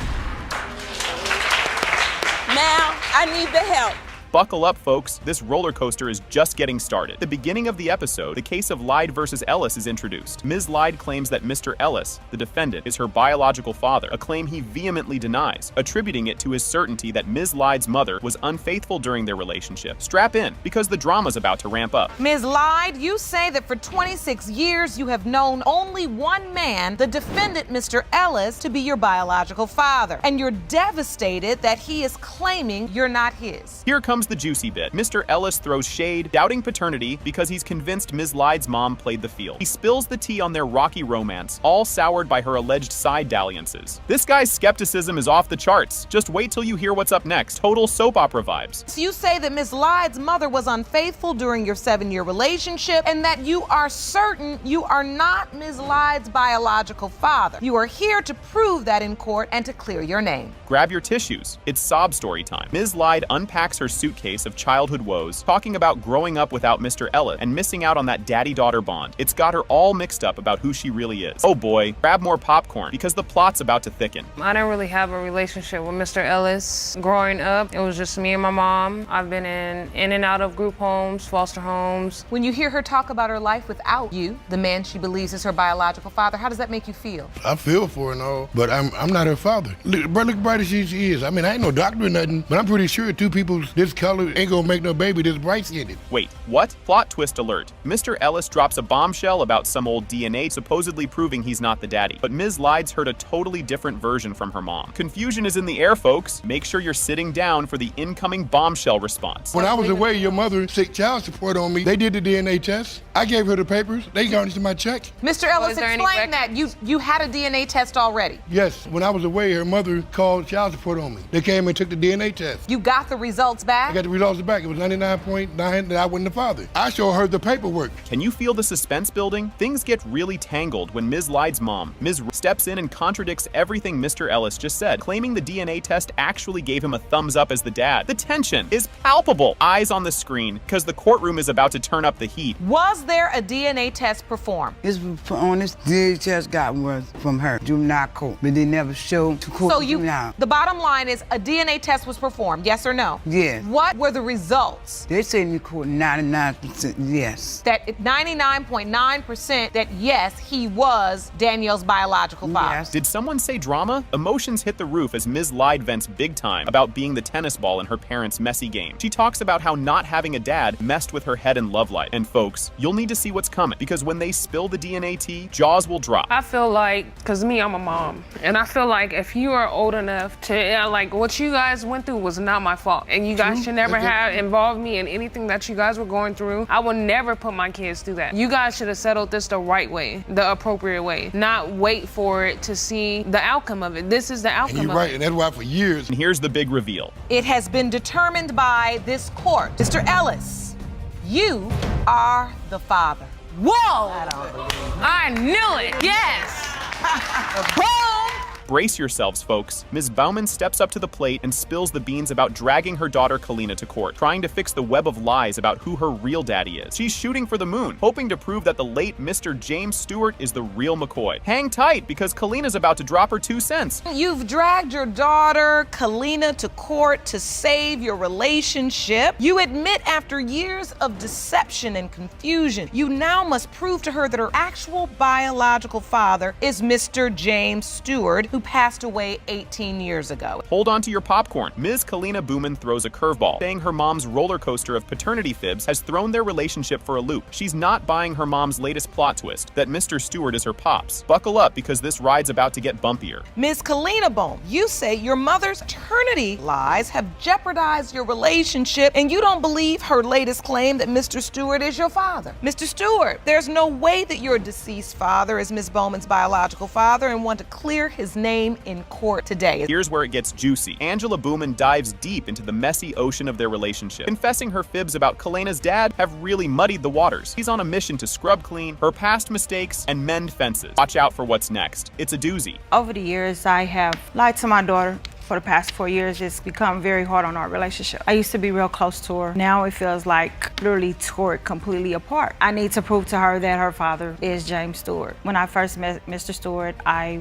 Now I need the help. Buckle up, folks. This roller coaster is just getting started. At the beginning of the episode, the case of Lyde versus Ellis is introduced. Ms. Lyde claims that Mr. Ellis, the defendant, is her biological father, a claim he vehemently denies, attributing it to his certainty that Ms. Lyde's mother was unfaithful during their relationship. Strap in, because the drama's about to ramp up. Ms. Lyde, you say that for 26 years you have known only one man, the defendant, Mr. Ellis, to be your biological father, and you're devastated that he is claiming you're not his. Here comes comes the juicy bit. Mr. Ellis throws shade, doubting paternity because he's convinced Ms. Lyde's mom played the field. He spills the tea on their rocky romance, all soured by her alleged side dalliances. This guy's skepticism is off the charts. Just wait till you hear what's up next. Total soap opera vibes. So you say that Ms. Lyde's mother was unfaithful during your 7-year relationship and that you are certain you are not Ms. Lyde's biological father. You are here to prove that in court and to clear your name. Grab your tissues. It's sob story time. Ms. Lyde unpacks her suitcase of childhood woes, talking about growing up without Mr. Ellis and missing out on that daddy-daughter bond. It's got her all mixed up about who she really is. Oh boy, grab more popcorn because the plot's about to thicken. I didn't really have a relationship with Mr. Ellis growing up. It was just me and my mom. I've been in and out of group homes, foster homes. When you hear her talk about her life without you, the man she believes is her biological father, how does that make you feel? I feel for her and all, but I'm not her father. Look bright as she is. I mean, I ain't no doctor or nothing, but I'm pretty sure two people this color ain't gonna make no baby this bright-skinned. Wait, what? Plot twist alert. Mr. Ellis drops a bombshell about some old DNA supposedly proving he's not the daddy. But Ms. Lyde's heard a totally different version from her mom. Confusion is in the air, folks. Make sure you're sitting down for the incoming bombshell response. When I was away, your mother sick child support on me. They did the DNA test. I gave her the papers. They garnished my check. Mr. Ellis, explain that. You had a DNA test already. Yes, when I was away, her mother called child support on me. They came and took the DNA test. You got the results back? I got the results back. It was 99.9 that I wasn't the father. I showed her the paperwork. Can you feel the suspense building? Things get really tangled when Ms. Lyde's mom, Ms. steps in and contradicts everything Mr. Ellis just said, claiming the DNA test actually gave him a thumbs up as the dad. The tension is palpable. Eyes on the screen, because the courtroom is about to turn up the heat. Was there a DNA test performed? This DNA test got was from her, juvenile court, but they never showed to court. So the bottom line is a DNA test was performed, yes or no? Yes. What were the results? They said in the court 99% yes. That 99.9% that yes, he was Danielle's biological father. Yes. Did someone say drama? Emotions hit the roof as Ms. Lyde vents big time about being the tennis ball in her parents' messy game. She talks about how not having a dad messed with her head and love life. And folks, you'll need to see what's coming because when they spill the DNA tea, jaws will drop. I feel like, because I'm a mom, and I feel like if you are old enough to, like what you guys went through was not my fault. And you guys should never have involved me in anything that you guys were going through. I will never put my kids through that. You guys should have settled this the right way, the appropriate way, not wait for it to see the outcome of it. This is the outcome and you're right, and that's why for years. And here's the big reveal. It has been determined by this court. Mr. Ellis, you are the father. Whoa! I knew it. Yes. Boom! Brace yourselves, folks. Ms. Bauman steps up to the plate and spills the beans about dragging her daughter Kalina to court, trying to fix the web of lies about who her real daddy is. She's shooting for the moon, hoping to prove that the late Mr. James Stewart is the real McCoy. Hang tight, because Kalina's about to drop her 2 cents. You've dragged your daughter Kalina to court to save your relationship. You admit after years of deception and confusion, you now must prove to her that her actual biological father is Mr. James Stewart, who passed away 18 years ago. Hold on to your popcorn. Ms. Kalina Booman throws a curveball, saying her mom's roller coaster of paternity fibs has thrown their relationship for a loop. She's not buying her mom's latest plot twist, that Mr. Stewart is her pops. Buckle up, because this ride's about to get bumpier. Ms. Kalina Boom, you say your mother's paternity lies have jeopardized your relationship, and you don't believe her latest claim that Mr. Stewart is your father. Mr. Stewart, there's no way that your deceased father is Ms. Bowman's biological father and want to clear his name in court today. Here's where it gets juicy. Angela Booman dives deep into the messy ocean of their relationship. Confessing her fibs about Kalina's dad have really muddied the waters. He's on a mission to scrub clean her past mistakes and mend fences. Watch out for what's next. It's a doozy. Over the years, I have lied to my daughter. For the past 4 years, it's become very hard on our relationship. I used to be real close to her. Now it feels like literally tore it completely apart. I need to prove to her that her father is James Stewart. When I first met Mr. Stewart, I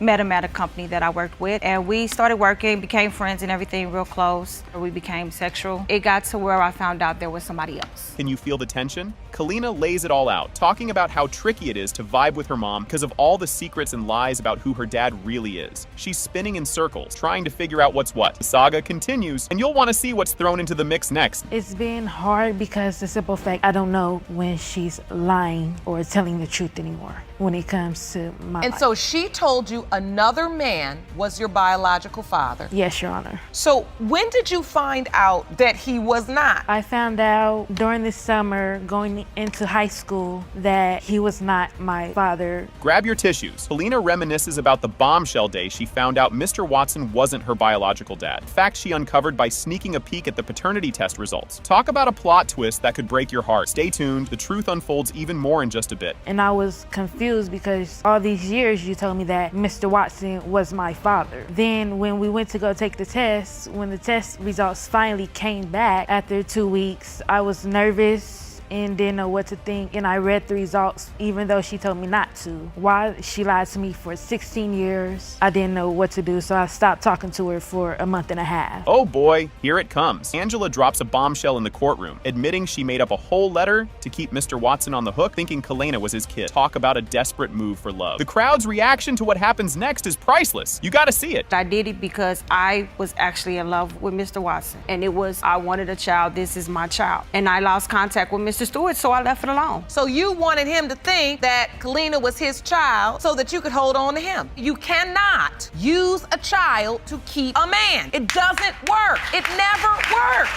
met him at a company that I worked with, and we started working, became friends and everything real close. We became sexual. It got to where I found out there was somebody else. Can you feel the tension? Kalina lays it all out, talking about how tricky it is to vibe with her mom because of all the secrets and lies about who her dad really is. She's spinning in circles, trying trying to figure out what's what. The saga continues, and you'll want to see what's thrown into the mix next. It's been hard because the simple fact I don't know when she's lying or telling the truth anymore when it comes to my And life. so she told you another man was your biological father. Yes, Your Honor. So when did you find out that he was not? I found out during the summer going into high school that he was not my father. Grab your tissues. Helena reminisces about the bombshell day she found out Mr. Watson wasn't her biological dad. Fact she uncovered by sneaking a peek at the paternity test results. Talk about a plot twist that could break your heart. Stay tuned, the truth unfolds even more in just a bit. And I was confused because all these years you told me that Mr. Watson was my father. Then when we went to go take the test, when the test results finally came back after 2 weeks, I was nervous and didn't know what to think, and I read the results even though she told me not to. Why she lied to me for 16 years, I didn't know what to do, so I stopped talking to her for a month and a half. Oh boy, here it comes. Angela drops a bombshell in the courtroom, admitting she made up a whole letter to keep Mr. Watson on the hook, thinking Helena was his kid. Talk about a desperate move for love. The crowd's reaction to what happens next is priceless. You gotta see it. I did it because I was actually in love with Mr. Watson. And it was, I wanted a child, this is my child. And I lost contact with Mr. Stewart, so I left it alone. So you wanted him to think that Kalina was his child so that you could hold on to him. You cannot use a child to keep a man. It doesn't work. It never works.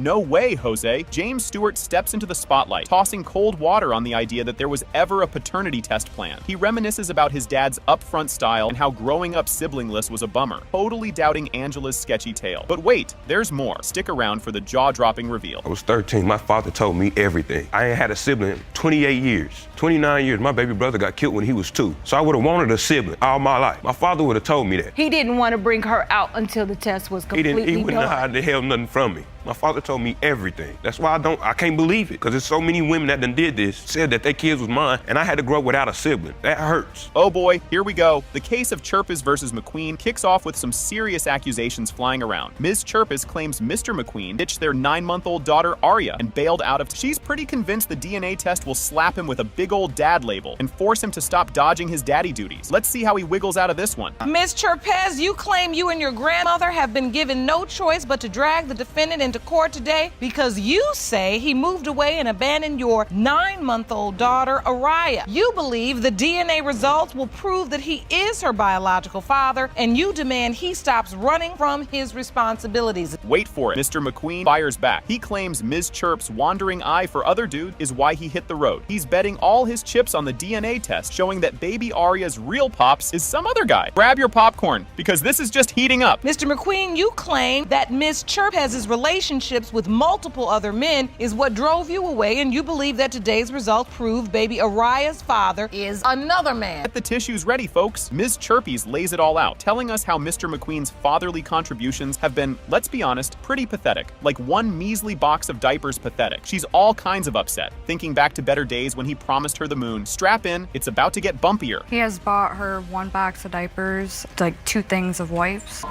No way, Jose. James Stewart steps into the spotlight, tossing cold water on the idea that there was ever a paternity test plan. He reminisces about his dad's upfront style and how growing up siblingless was a bummer, totally doubting Angela's sketchy tale. But wait, there's more. Stick around for the jaw-dropping reveal. I was 13. My father told me everything. I ain't had a sibling 28 years. 29 years. My baby brother got killed when he was 2. So I would have wanted a sibling all my life. My father would have told me that. He didn't want to bring her out until the test was completely He wouldn't done. hide the hell nothing from me. My father told me everything. That's why I can't believe it, because there's so many women that done did this, said that their kids was mine, and I had to grow up without a sibling. That hurts. Oh boy, here we go. The case of Chirpis versus McQueen kicks off with some serious accusations flying around. Ms. Chirpis claims Mr. McQueen ditched their 9-month-old daughter, Aria, and bailed out of... She's pretty convinced the DNA test will slap him with a big old dad label and force him to stop dodging his daddy duties. Let's see how he wiggles out of this one. Ms. Chirpez, you claim you and your grandmother have been given no choice but to drag the defendant into court today because you say he moved away and abandoned your 9-month-old daughter, Aria. You believe the DNA results will prove that he is her biological father, and you demand he stops running from his responsibilities. Wait for it. Mr. McQueen fires back. He claims Ms. Chirp's wandering eye for other dude is why he hit the road. He's betting all his chips on the DNA test, showing that baby Aria's real pops is some other guy. Grab your popcorn, because this is just heating up. Mr. McQueen, you claim that Ms. Chirpez's relationships with multiple other men is what drove you away, and you believe that today's results prove baby Aria's father is another man. Get the tissues ready, folks. Ms. Chirpes lays it all out, telling us how Mr. McQueen's fatherly contributions have been, let's be honest, pretty pathetic. Like one measly box of diapers pathetic. She's all kinds of upset, thinking back to better days when he promised her the moon. Strap in, it's about to get bumpier. He has bought her 1 box of diapers, like 2 things of wipes.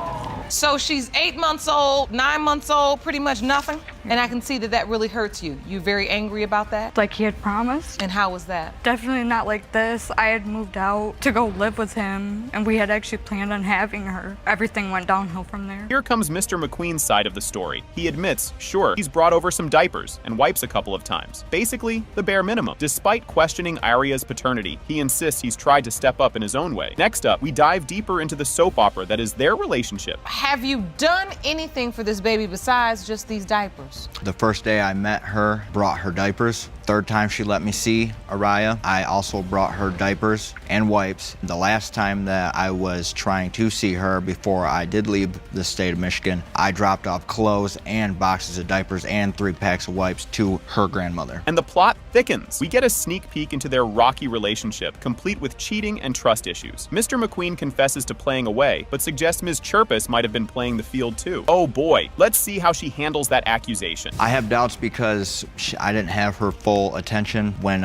So she's 8 months old, 9 months old, pretty much nothing. And I can see that that really hurts you. You very angry about that? Like he had promised. And how was that? Definitely not like this. I had moved out to go live with him, and we had actually planned on having her. Everything went downhill from there. Here comes Mr. McQueen's side of the story. He admits, sure, he's brought over some diapers and wipes a couple of times. Basically, the bare minimum. Despite questioning Aria's paternity, he insists he's tried to step up in his own way. Next up, we dive deeper into the soap opera that is their relationship. Have you done anything for this baby besides just these diapers? The first day I met her, brought her diapers. Third time she let me see Aria, I also brought her diapers and wipes. The last time that I was trying to see her before I did leave the state of Michigan, I dropped off clothes and boxes of diapers and 3 packs of wipes to her grandmother. And the plot thickens. We get a sneak peek into their rocky relationship, complete with cheating and trust issues. Mr. McQueen confesses to playing away, but suggests Ms. Chirpis might have been playing the field too. Oh boy, let's see how she handles that accusation. I have doubts because I didn't have her full attention when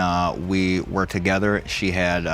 we were together. She had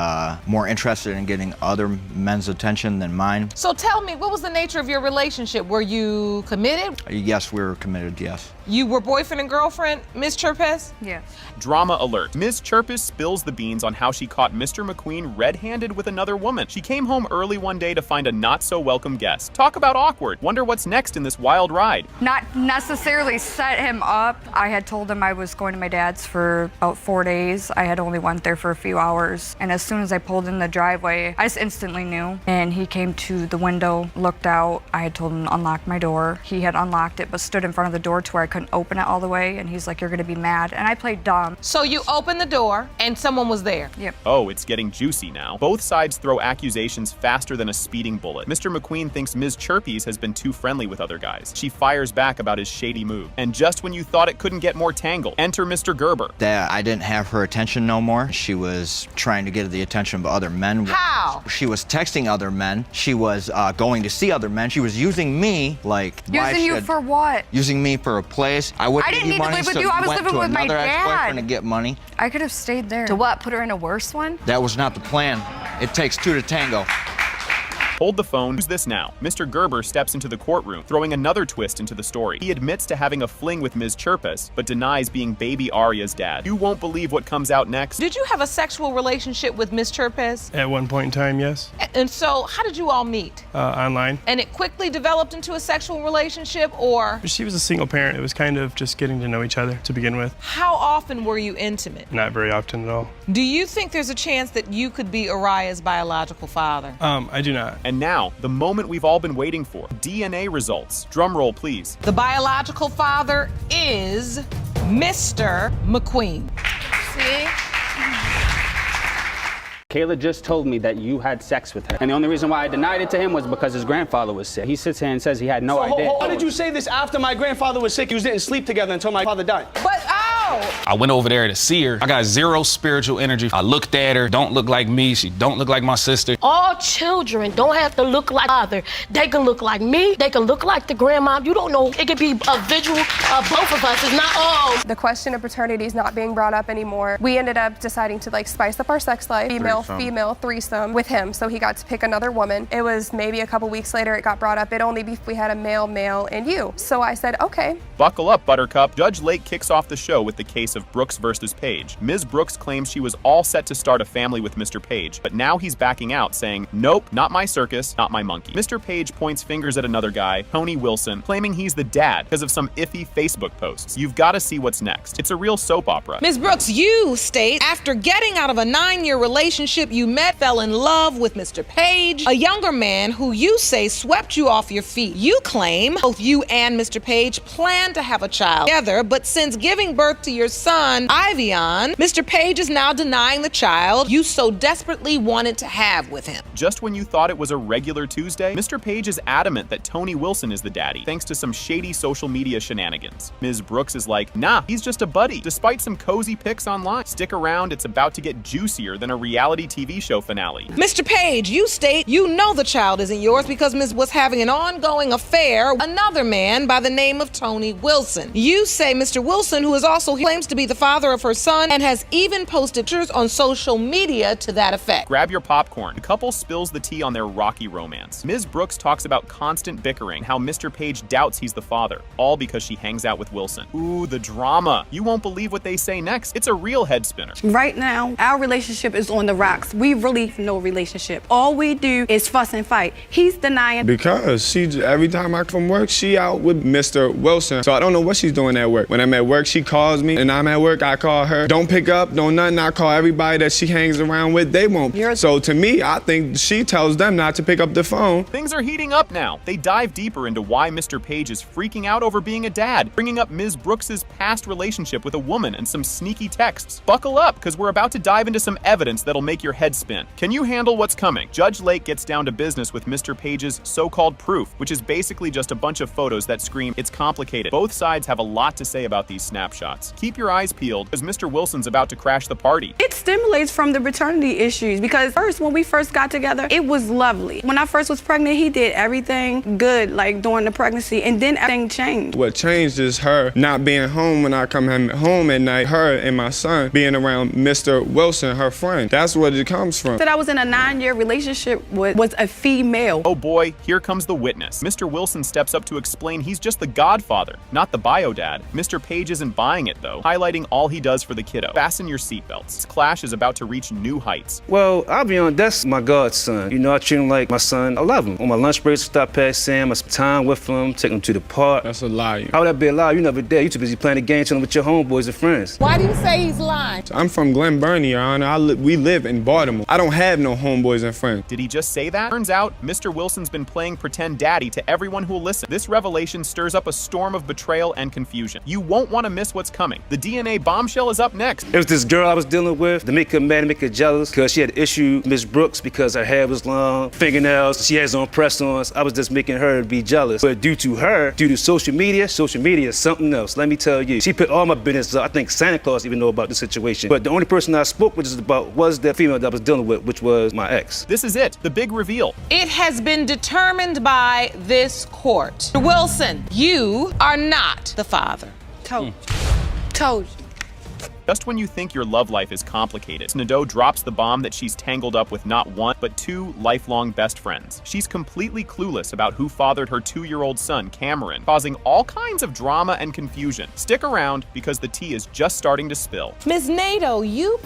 more interested in getting other men's attention than mine. So tell me, what was the nature of your relationship? Were you committed? Yes, we were committed, yes. You were boyfriend and girlfriend, Ms. Chirpez? Yes. Drama alert. Ms. Chirpez spills the beans on how she caught Mr. McQueen red-handed with another woman. She came home early one day to find a not-so-welcome guest. Talk about awkward. Wonder what's next in this wild ride. Not necessarily set him up. I had told him I was going to my dad's for about 4 days. I had only went there for a few hours. And as soon as I pulled in the driveway, I just instantly knew. And he came to the window, looked out. I had told him to unlock my door. He had unlocked it, but stood in front of the door to where I couldn't open it all the way. And he's like, "You're gonna be mad." And I played dumb. So you opened the door and someone was there? Yep. Oh, it's getting juicy now. Both sides throw accusations faster than a speeding bullet. Mr. McQueen thinks Ms. Chirpez has been too friendly with other guys. She fires back about his shady move. And just when you thought it couldn't get more tangled, enter Mr. Gerber. That I didn't have her attention no more. She was trying to get the attention of other men. How? She was texting other men. She was going to see other men. She was using me like. Using you for what? Using me for a place. I wouldn't I didn't give you need to money, live with so you. I was went living to with my another ex-boyfriend dad. to get money. I could have stayed there. To what? Put her in a worse one? That was not the plan. It takes two to tango. Hold the phone. Who's this now? Mr. Gerber steps into the courtroom, throwing another twist into the story. He admits to having a fling with Ms. Chirpez, but denies being baby Arya's dad. You won't believe what comes out next. Did you have a sexual relationship with Ms. Chirpez? At one point in time, yes. And so how did you all meet? Online. And it quickly developed into a sexual relationship, or? She was a single parent. It was kind of just getting to know each other to begin with. How often were you intimate? Not very often at all. Do you think there's a chance that you could be Araya's biological father? I do not. And now, the moment we've all been waiting for. DNA results. Drum roll, please. The biological father is Mr. McQueen. See? Kayla just told me that you had sex with her. And the only reason why I denied it to him was because his grandfather was sick. He sits here and says he had no idea. Why did you say this after my grandfather was sick? You didn't sleep together until my father died. But I went over there to see her. I got zero spiritual energy. I looked at her, don't look like me. She don't look like my sister. All children don't have to look like other. They can look like me. They can look like the grandma. You don't know. It could be a visual of both of us. It's not all. The question of paternity is not being brought up anymore. We ended up deciding to spice up our sex life. Female threesome with him. So he got to pick another woman. It was maybe a couple weeks later it got brought up. It'd only be if we had a male, and you. So I said, okay. Buckle up, Buttercup. Judge Lake kicks off the show with the case of Brooks versus Page. Ms. Brooks claims she was all set to start a family with Mr. Page, but now he's backing out, saying, nope, not my circus, not my monkey. Mr. Page points fingers at another guy, Tony Wilson, claiming he's the dad because of some iffy Facebook posts. You've got to see what's next. It's a real soap opera. Ms. Brooks, you state after getting out of a 9-year relationship, you fell in love with Mr. Page, a younger man who you say swept you off your feet. You claim both you and Mr. Page plan to have a child together, but since giving birth to your son, Ivion, Mr. Page is now denying the child you so desperately wanted to have with him. Just when you thought it was a regular Tuesday, Mr. Page is adamant that Tony Wilson is the daddy, thanks to some shady social media shenanigans. Ms. Brooks is like, nah, he's just a buddy, despite some cozy pics online. Stick around, it's about to get juicier than a reality TV show finale. Mr. Page, you state you know the child isn't yours because Ms. was having an ongoing affair with another man by the name of Tony Wilson. You say Mr. Wilson, who is also claims to be the father of her son and has even posted pictures on social media to that effect. Grab your popcorn. The couple spills the tea on their rocky romance. Ms. Brooks talks about constant bickering, how Mr. Page doubts he's the father, all because she hangs out with Wilson. Ooh, the drama. You won't believe what they say next. It's a real head spinner. Right now, our relationship is on the rocks. We really no relationship. All we do is fuss and fight. He's denying. Because every time I come from work, she out with Mr. Wilson. So I don't know what she's doing at work. When I'm at work, she calls me, and I'm at work, I call her. Don't pick up, don't nothing. I call everybody that she hangs around with, they won't. So to me, I think she tells them not to pick up the phone. Things are heating up now. They dive deeper into why Mr. Page is freaking out over being a dad, bringing up Ms. Brooks's past relationship with a woman and some sneaky texts. Buckle up, because we're about to dive into some evidence that'll make your head spin. Can you handle what's coming? Judge Lake gets down to business with Mr. Page's so-called proof, which is basically just a bunch of photos that scream, it's complicated. Both sides have a lot to say about these snapshots. Keep your eyes peeled, because Mr. Wilson's about to crash the party. It stimulates from the paternity issues because first, when we first got together, it was lovely. When I first was pregnant, he did everything good, like during the pregnancy, and then everything changed. What changed is her not being home when I come home at night, her and my son being around Mr. Wilson, her friend. That's what it comes from. That I was in a 9-year relationship with was a female. Oh boy, here comes the witness. Mr. Wilson steps up to explain he's just the godfather, not the bio dad. Mr. Page isn't buying it though, highlighting all he does for the kiddo. Fasten your seatbelts. This clash is about to reach new heights. Well, I'll be honest, that's my godson. You know, I treat him like my son. I love him. On my lunch breaks, I stop past Sam, I spend time with him, take him to the park. That's a lie. How would that be a lie? You never there. You too busy playing the game, chilling with your homeboys and friends. Why do you say he's lying? I'm from Glen Burnie, Your Honor. We live in Baltimore. I don't have no homeboys and friends. Did he just say that? Turns out, Mr. Wilson's been playing pretend daddy to everyone who'll listen. This revelation stirs up a storm of betrayal and confusion. You won't want to miss what's coming. The DNA bombshell is up next. It was this girl I was dealing with to make her mad and make her jealous because she had issue with Miss Brooks because her hair was long, fingernails, she has on press-ons. I was just making her be jealous. But due to social media is something else. Let me tell you. She put all my business up. I think Santa Claus even know about the situation. But the only person I spoke with was the female that I was dealing with, which was my ex. This is it, the big reveal. It has been determined by this court. Wilson, you are not the father. Told you. Just when you think your love life is complicated, Nadeau drops the bomb that she's tangled up with not one, but 2 lifelong best friends. She's completely clueless about who fathered her 2-year-old son, Cameron, causing all kinds of drama and confusion. Stick around, because the tea is just starting to spill. Ms. Nadeau, you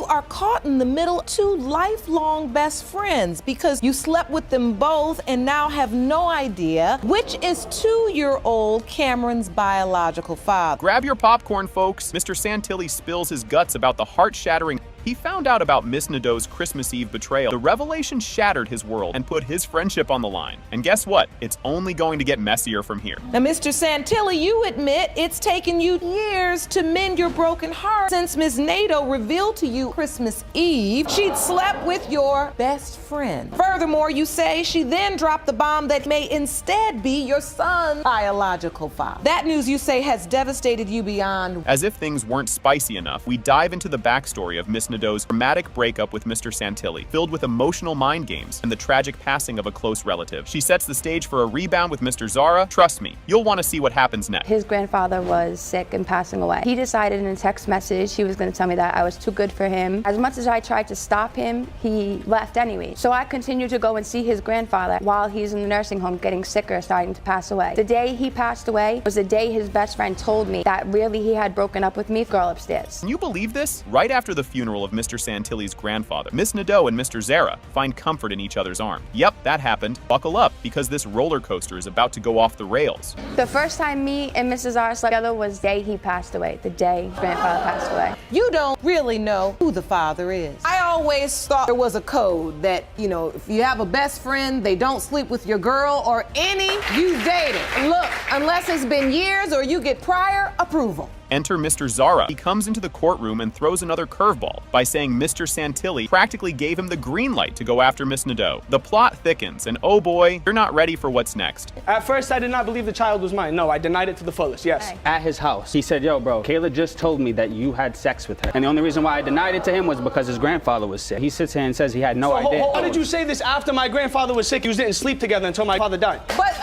are caught in the middle of 2 lifelong best friends because you slept with them both and now have no idea which is 2-year-old Cameron's biological father. Grab your popcorn, folks. Mr. Santilli spills his guts about the heart-shattering. He found out about Miss Nadeau's Christmas Eve betrayal. The revelation shattered his world and put his friendship on the line. And guess what? It's only going to get messier from here. Now, Mr. Santilli, you admit it's taken you years to mend your broken heart since Ms. Nadeau revealed to you Christmas Eve she'd slept with your best friend. Furthermore, you say she then dropped the bomb that may instead be your son's biological father. That news, you say, has devastated you beyond. As if things weren't spicy enough, we dive into the backstory of Miss Nadeau's dramatic breakup with Mr. Santilli, filled with emotional mind games and the tragic passing of a close relative. She sets the stage for a rebound with Mr. Zara. Trust me, you'll want to see what happens next. His grandfather was sick and passing away. He decided in a text message he was going to tell me that I was too good for him. As much as I tried to stop him, he left anyway. So I continued to go and see his grandfather while he's in the nursing home getting sicker, starting to pass away. The day he passed away was the day his best friend told me that really he had broken up with me. Girl upstairs. Can you believe this? Right after the funeral of Mr. Santilli's grandfather, Miss Nadeau and Mr. Zara find comfort in each other's arms. Yep, that happened. Buckle up, because this roller coaster is about to go off the rails. The first time me and Mrs. Zara slept together was the day he passed away, the day grandfather passed away. You don't really know who the father is. I always thought there was a code that, if you have a best friend, they don't sleep with your girl or any you dated. And look, unless it's been years or you get prior approval. Enter Mr. Zara. He comes into the courtroom and throws another curveball by saying Mr. Santilli practically gave him the green light to go after Miss Nadeau. The plot thickens, and oh boy, you're not ready for what's next. At first, I did not believe the child was mine. No, I denied it to the fullest, yes. At his house, he said, yo, bro, Kayla just told me that you had sex with her. And the only reason why I denied it to him was because his grandfather was sick. He sits here and says he had no idea. Why did you say this after my grandfather was sick? You didn't sleep together until my father died. But,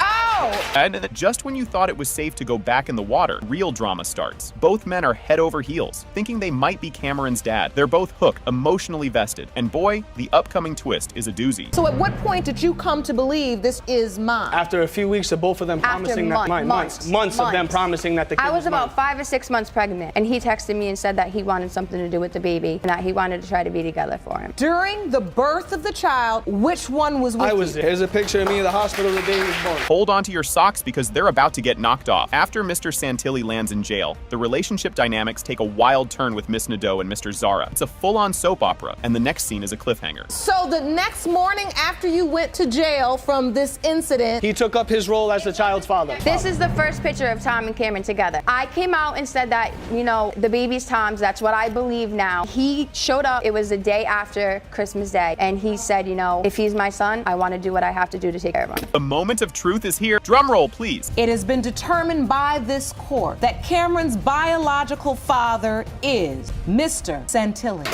And just when you thought it was safe to go back in the water, real drama starts. Both men are head over heels, thinking they might be Cameron's dad. They're both hooked, emotionally vested. And boy, the upcoming twist is a doozy. So at what point did you come to believe this is mine? After a few weeks of both of them promising that months of them promising that the kid I was about 5 or 6 months pregnant, and he texted me and said that he wanted something to do with the baby and that he wanted to try to be together for him. During the birth of the child, which one was with you? I was there. Here's a picture of me in the hospital the day he was born. Hold on to your socks, because they're about to get knocked off. After Mr. Santilli lands in jail, the relationship dynamics take a wild turn with Miss Nadeau and Mr. Zara. It's a full-on soap opera, and the next scene is a cliffhanger. So the next morning after you went to jail from this incident, he took up his role as the child's father. This is the first picture of Tom and Cameron together. I came out and said that, the baby's Tom's. That's what I believe now. He showed up. It was the day after Christmas Day, and he said, if he's my son, I want to do what I have to do to take care of him. The moment of truth is here. here? Drum roll, please. It has been determined by this court that Cameron's biological father is Mr. Santilli.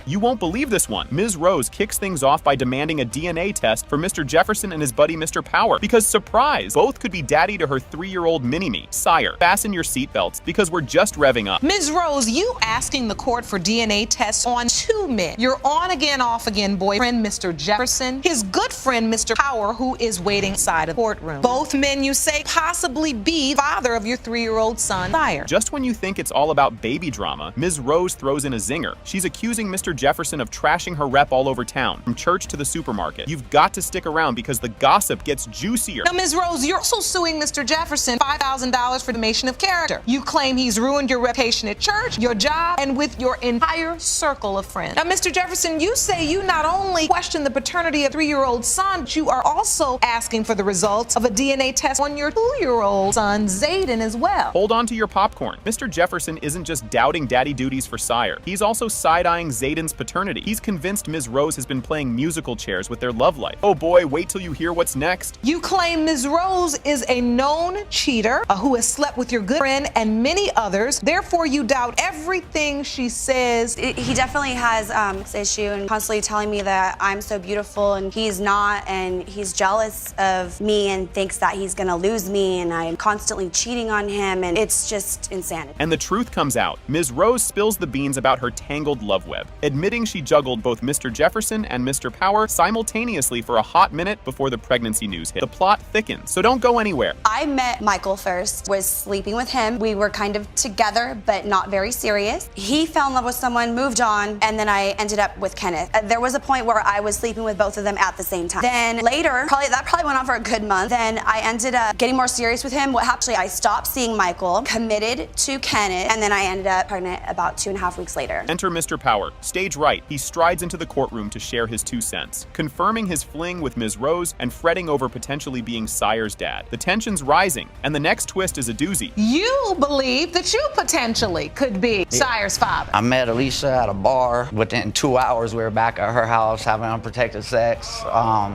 You won't believe this one. Ms. Rose kicks things off by demanding a DNA test for Mr. Jefferson and his buddy Mr. Power because, surprise, both could be daddy to her 3-year-old mini-me. Sire, fasten your seatbelts because we're just revving up. Ms. Rose, you asking the court for DNA tests on 2 men. Your on-again, off-again boyfriend, Mr. Jefferson, his good friend, Mr. Power, who is waiting inside of the courtroom. Both men, you say, possibly be father of your 3-year-old son, Sire. Just when you think it's all about baby drama, Ms. Rose throws in a zinger. She's accusing Mr. Jefferson of trashing her rep all over town, from church to the supermarket. You've got to stick around because the gossip gets juicier. Now, Ms. Rose, you're also suing Mr. Jefferson $5,000 for defamation of character. You claim he's ruined your reputation at church, your job, and with your entire circle of friends. Now, Mr. Jefferson, you say you not only question the paternity of a 3-year-old son, but you are also asking for the results of a DNA test on your 2-year-old son, Zayden, as well. Hold on to your popcorn. Mr. Jefferson isn't just doubting daddy duties for Sire. He's also side-eyeing Zayden's paternity. He's convinced Ms. Rose has been playing musical chairs with their love life. Oh boy, wait till you hear what's next. You claim Ms. Rose is a known cheater who has slept with your good friend and many others. Therefore, you doubt everything she says. He definitely has this issue and constantly telling me that I'm so beautiful and he's not, and he's jealous of me and thinks that he's gonna lose me, and I'm constantly cheating on him, and it's just insanity. And the truth comes out. Ms. Rose spills the beans about her tangled love web, admitting she juggled both Mr. Jefferson and Mr. Power simultaneously for a hot minute before the pregnancy news hit. The plot thickens, so don't go anywhere. I met Michael first, was sleeping with him. We were kind of together, but not very serious. He fell in love with someone, moved on, and then I ended up with Kenneth. There was a point where I was sleeping with both of them at the same time. Then later, that probably went on for a good month. Then I ended up getting more serious with him. Actually, I stopped seeing Michael, committed to Kenneth, and then I ended up pregnant about 2.5 weeks later. Enter Mr. Power. Stage right. He strides into the courtroom to share his 2 cents, confirming his fling with Ms. Rose and fretting over potentially being Sire's dad. The tension's rising, and the next twist is a doozy. You believe that you potentially could be Sire's father. I met Alicia at a bar. Within 2 hours, we were back at her house having unprotected sex.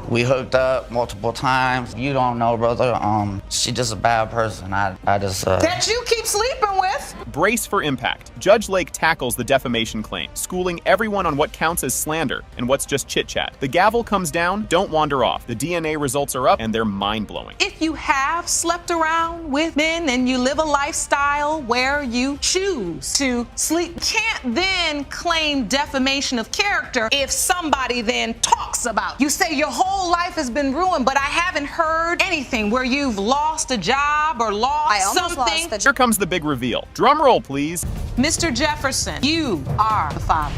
We hooked up multiple times. You don't know, brother. She's just a bad person. I just that you keep sleeping with. Brace for impact. Judge Lake tackles the defamation claim, schooling everyone on what counts as slander and what's just chit-chat. The gavel comes down, don't wander off. The DNA results are up and they're mind-blowing. If you have slept around with men and you live a lifestyle where you choose to sleep, can't then claim defamation of character if somebody then talks about. You say your whole life has been ruined, but I haven't heard anything where you've lost a job or lost something. Here comes the big reveal. Drum roll, please. Mr. Jefferson, you are the father.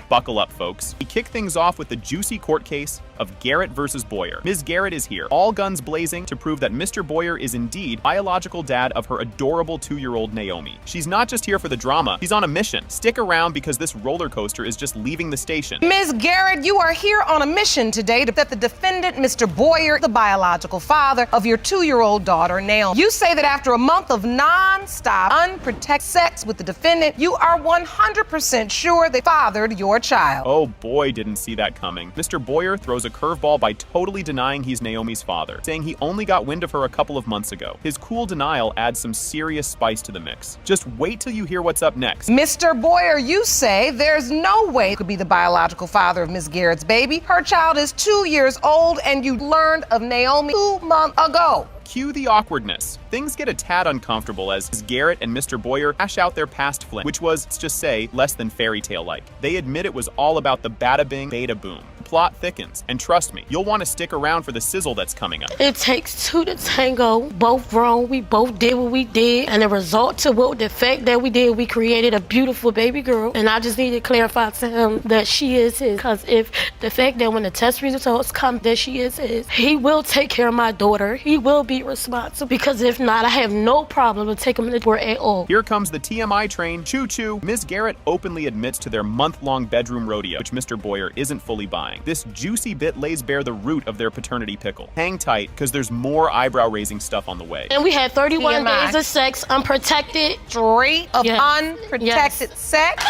Buckle up, folks. We kick things off with the juicy court case of Garrett versus Boyer. Ms. Garrett is here, all guns blazing, to prove that Mr. Boyer is indeed biological dad of her adorable 2-year-old Naomi. She's not just here for the drama, she's on a mission. Stick around because this roller coaster is just leaving the station. Ms. Garrett, you are here on a mission today to that the defendant, Mr. Boyer, the biological father of your 2-year-old daughter, Naomi. You say that after a month of non-stop, unprotected sex with the defendant, you are 100% sure they fathered your child. Oh boy, didn't see that coming. Mr. Boyer throws a curveball by totally denying he's Naomi's father, saying he only got wind of her a couple of months ago. His cool denial adds some serious spice to the mix. Just wait till you hear what's up next. Mr. Boyer, you say there's no way you could be the biological father of Ms. Garrett's baby. Her child is 2 years old and you learned of Naomi 2 months ago. Cue the awkwardness. Things get a tad uncomfortable as Garrett and Mr. Boyer hash out their past fling, which was, let's just say, less than fairy tale-like. They admit it was all about the bada bing, beta boom. The plot thickens, and trust me, you'll want to stick around for the sizzle that's coming up. It takes 2 to tango, both grown, we both did what we did, and the result to what the fact that we did, we created a beautiful baby girl, and I just need to clarify to him that she is his, because if the fact that when the test results come that she is his, he will take care of my daughter, he will be responsible, because if not, I have no problem with taking him to court at all. Here comes the TMI train, choo-choo. Ms. Garrett openly admits to their month-long bedroom rodeo, which Mr. Boyer isn't fully buying. This juicy bit lays bare the root of their paternity pickle. Hang tight, because there's more eyebrow-raising stuff on the way. And we had 31 days of sex, unprotected. Straight of unprotected sex?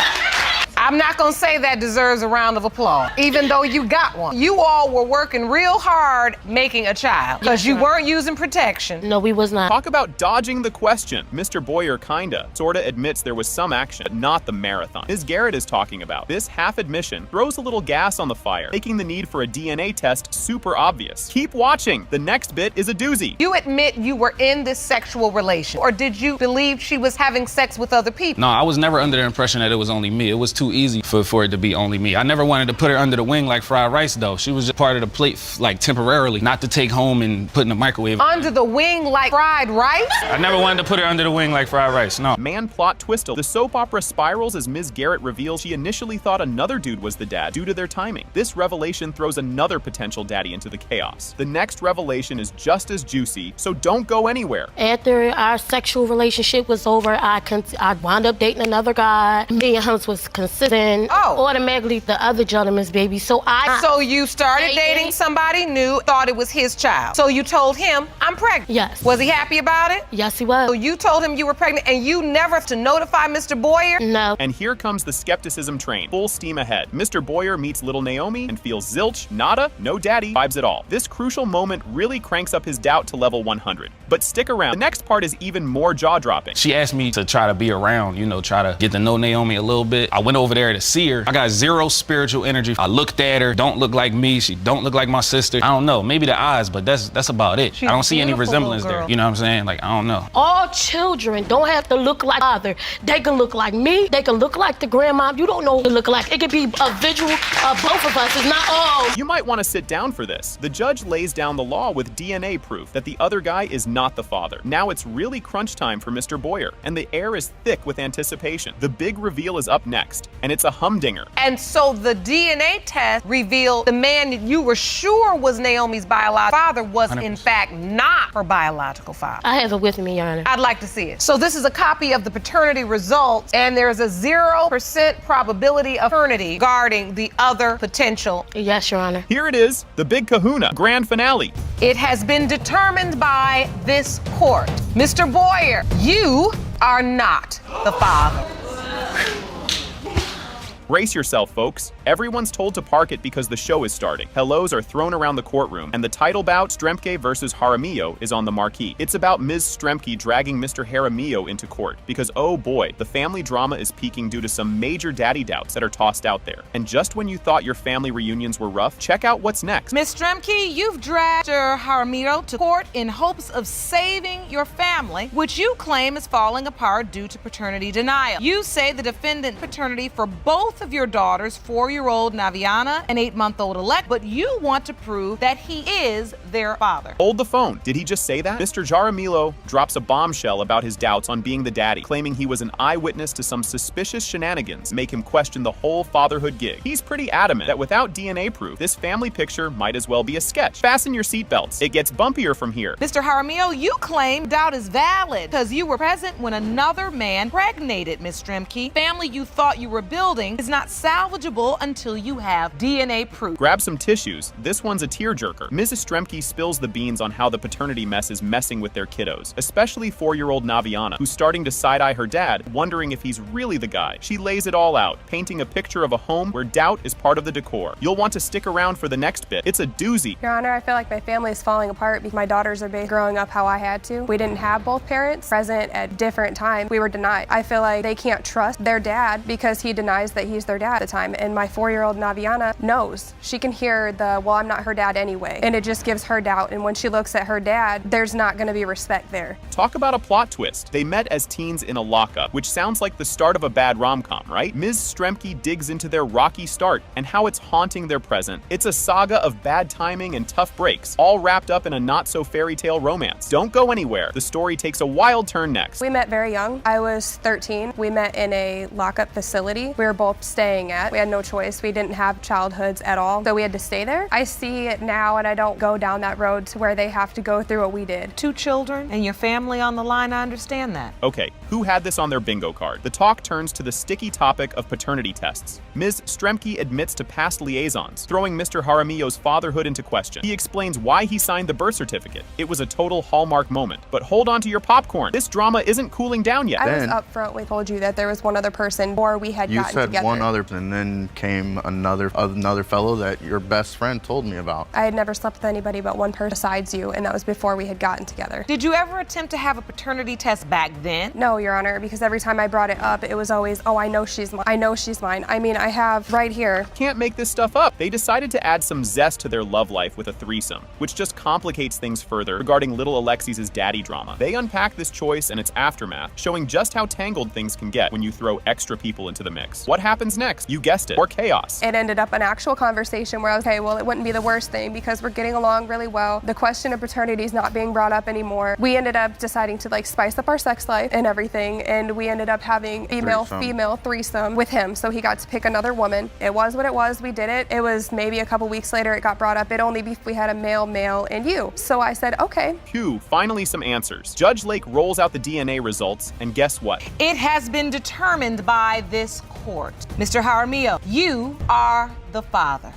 I'm not gonna say that deserves a round of applause, even though you got one. You all were working real hard making a child, because you weren't using protection. No, we was not. Talk about dodging the question. Mr. Boyer sorta admits there was some action, but not the marathon Ms. Garrett is talking about. This half admission throws a little gas on the fire, making the need for a DNA test super obvious. Keep watching. The next bit is a doozy. You admit you were in this sexual relation, or did you believe she was having sex with other people? No, I was never under the impression that it was only me. It was too easy for it to be only me. I never wanted to put her under the wing like fried rice, though. She was just part of the plate, like temporarily, not to take home and put in the microwave. Under the wing like fried rice? I never wanted to put her under the wing like fried rice, no. Man plot twistle. The soap opera spirals as Ms. Garrett reveals she initially thought another dude was the dad due to their timing. This revelation throws another potential daddy into the chaos. The next revelation is just as juicy, so don't go anywhere. After our sexual relationship was over, I wound up dating another guy. Me and him was consistent. Automatically the other gentleman's baby. So you started dating somebody new, thought it was his child. So you told him, I'm pregnant. Yes. Was he happy about it? Yes, he was. So you told him you were pregnant and you never to notify Mr. Boyer? No. And here comes the skepticism train, full steam ahead. Mr. Boyer meets little Naomi and feels zilch, nada, no daddy vibes at all. This crucial moment really cranks up his doubt to level 100. But stick around, the next part is even more jaw-dropping. She asked me to try to be around, try to get to know Naomi a little bit. I went over there to see her. I got zero spiritual energy. I looked at her, don't look like me. She don't look like my sister. I don't know, maybe the eyes, but that's about it. I don't see any resemblance there. You know what I'm saying? Like, I don't know. All children don't have to look like father. They can look like me. They can look like the grandma. You don't know what they look like. It could be a visual of both of us. It's not all. You might want to sit down for this. The judge lays down the law with DNA proof that the other guy is not the father. Now it's really crunch time for Mr. Boyer, and the air is thick with anticipation. The big reveal is up next, and it's a humdinger. And so the DNA test revealed the man you were sure was Naomi's biological father was 100%. in fact not her biological father. I have it with me, Your Honor. I'd like to see it. So this is a copy of the paternity results, and there's a 0% probability of paternity regarding the other potential. Yes, Your Honor. Here it is, the big kahuna, grand finale. It has been determined by this court. Mr. Boyer, you are not the father. Brace yourself, folks. Everyone's told to park it because the show is starting. Hellos are thrown around the courtroom, and the title bout, Stremke versus Jaramillo, is on the marquee. It's about Ms. Stremke dragging Mr. Jaramillo into court, because oh boy, the family drama is peaking due to some major daddy doubts that are tossed out there. And just when you thought your family reunions were rough, check out what's next. Ms. Stremke, you've dragged Mr. Jaramillo to court in hopes of saving your family, which you claim is falling apart due to paternity denial. You say the defendant paternity for both of your daughters, 4-year-old Naviana and 8-month-old Elect, but you want to prove that he is their father. Hold the phone. Did he just say that? Mr. Jaramillo drops a bombshell about his doubts on being the daddy, claiming he was an eyewitness to some suspicious shenanigans, make him question the whole fatherhood gig. He's pretty adamant that without DNA proof, this family picture might as well be a sketch. Fasten your seatbelts. It gets bumpier from here. Mr. Jaramillo, you claim doubt is valid because you were present when another man impregnated Ms. Stremke. Family you thought you were building is not salvageable until you have DNA proof. Grab some tissues. This one's a tearjerker. Mrs. Stremke spills the beans on how the paternity mess is messing with their kiddos, especially 4-year-old Naviana, who's starting to side-eye her dad, wondering if he's really the guy. She lays it all out, painting a picture of a home where doubt is part of the decor. You'll want to stick around for the next bit. It's a doozy. Your Honor, I feel like my family is falling apart because my daughters are growing up how I had to. We didn't have both parents present at different times. We were denied. I feel like they can't trust their dad because he denies that he's their dad at the time. And my 4-year-old Naviana knows. She can hear well, I'm not her dad anyway. And it just gives her doubt. And when she looks at her dad, there's not going to be respect there. Talk about a plot twist. They met as teens in a lockup, which sounds like the start of a bad rom-com, right? Ms. Stremke digs into their rocky start and how it's haunting their present. It's a saga of bad timing and tough breaks, all wrapped up in a not-so-fairy tale romance. Don't go anywhere. The story takes a wild turn next. We met very young. I was 13. We met in a lockup facility. We were both staying at. We had no choice. We didn't have childhoods at all, so we had to stay there. I see it now and I don't go down that road to where they have to go through what we did. 2 children and your family on the line, I understand that. Okay, who had this on their bingo card? The talk turns to the sticky topic of paternity tests. Ms. Stremke admits to past liaisons, throwing Mr. Jaramillo's fatherhood into question. He explains why he signed the birth certificate. It was a total Hallmark moment. But hold on to your popcorn. This drama isn't cooling down yet. I was upfront with told you that there was one other person or we had gotten together. You said one other, and then came another fellow that your best friend told me about. I had never slept with anybody but one person besides you, and that was before we had gotten together. Did you ever attempt to have a paternity test back then? No, Your Honor, because every time I brought it up, it was always, oh, I know she's mine. I know she's mine. I mean, I have right here. Can't make this stuff up. They decided to add some zest to their love life with a threesome, which just complicates things further regarding little Alexis's daddy drama. They unpack this choice and its aftermath, showing just how tangled things can get when you throw extra people into the mix. What happens next? You guessed it, more chaos. It ended up an actual conversation where I was, okay, well, it wouldn't be the worst thing because we're getting along really well. The question of paternity is not being brought up anymore. We ended up deciding to like spice up our sex life and everything, and we ended up having female threesome with him, so he got to pick another woman. It was what it was. We did it. It was maybe a couple weeks later it got brought up. It only be if we had a male, and you. So I said, okay. Phew, finally some answers. Judge Lake rolls out the DNA results, and guess what? It has been determined by this court. Mr. Jaramillo, you are the father.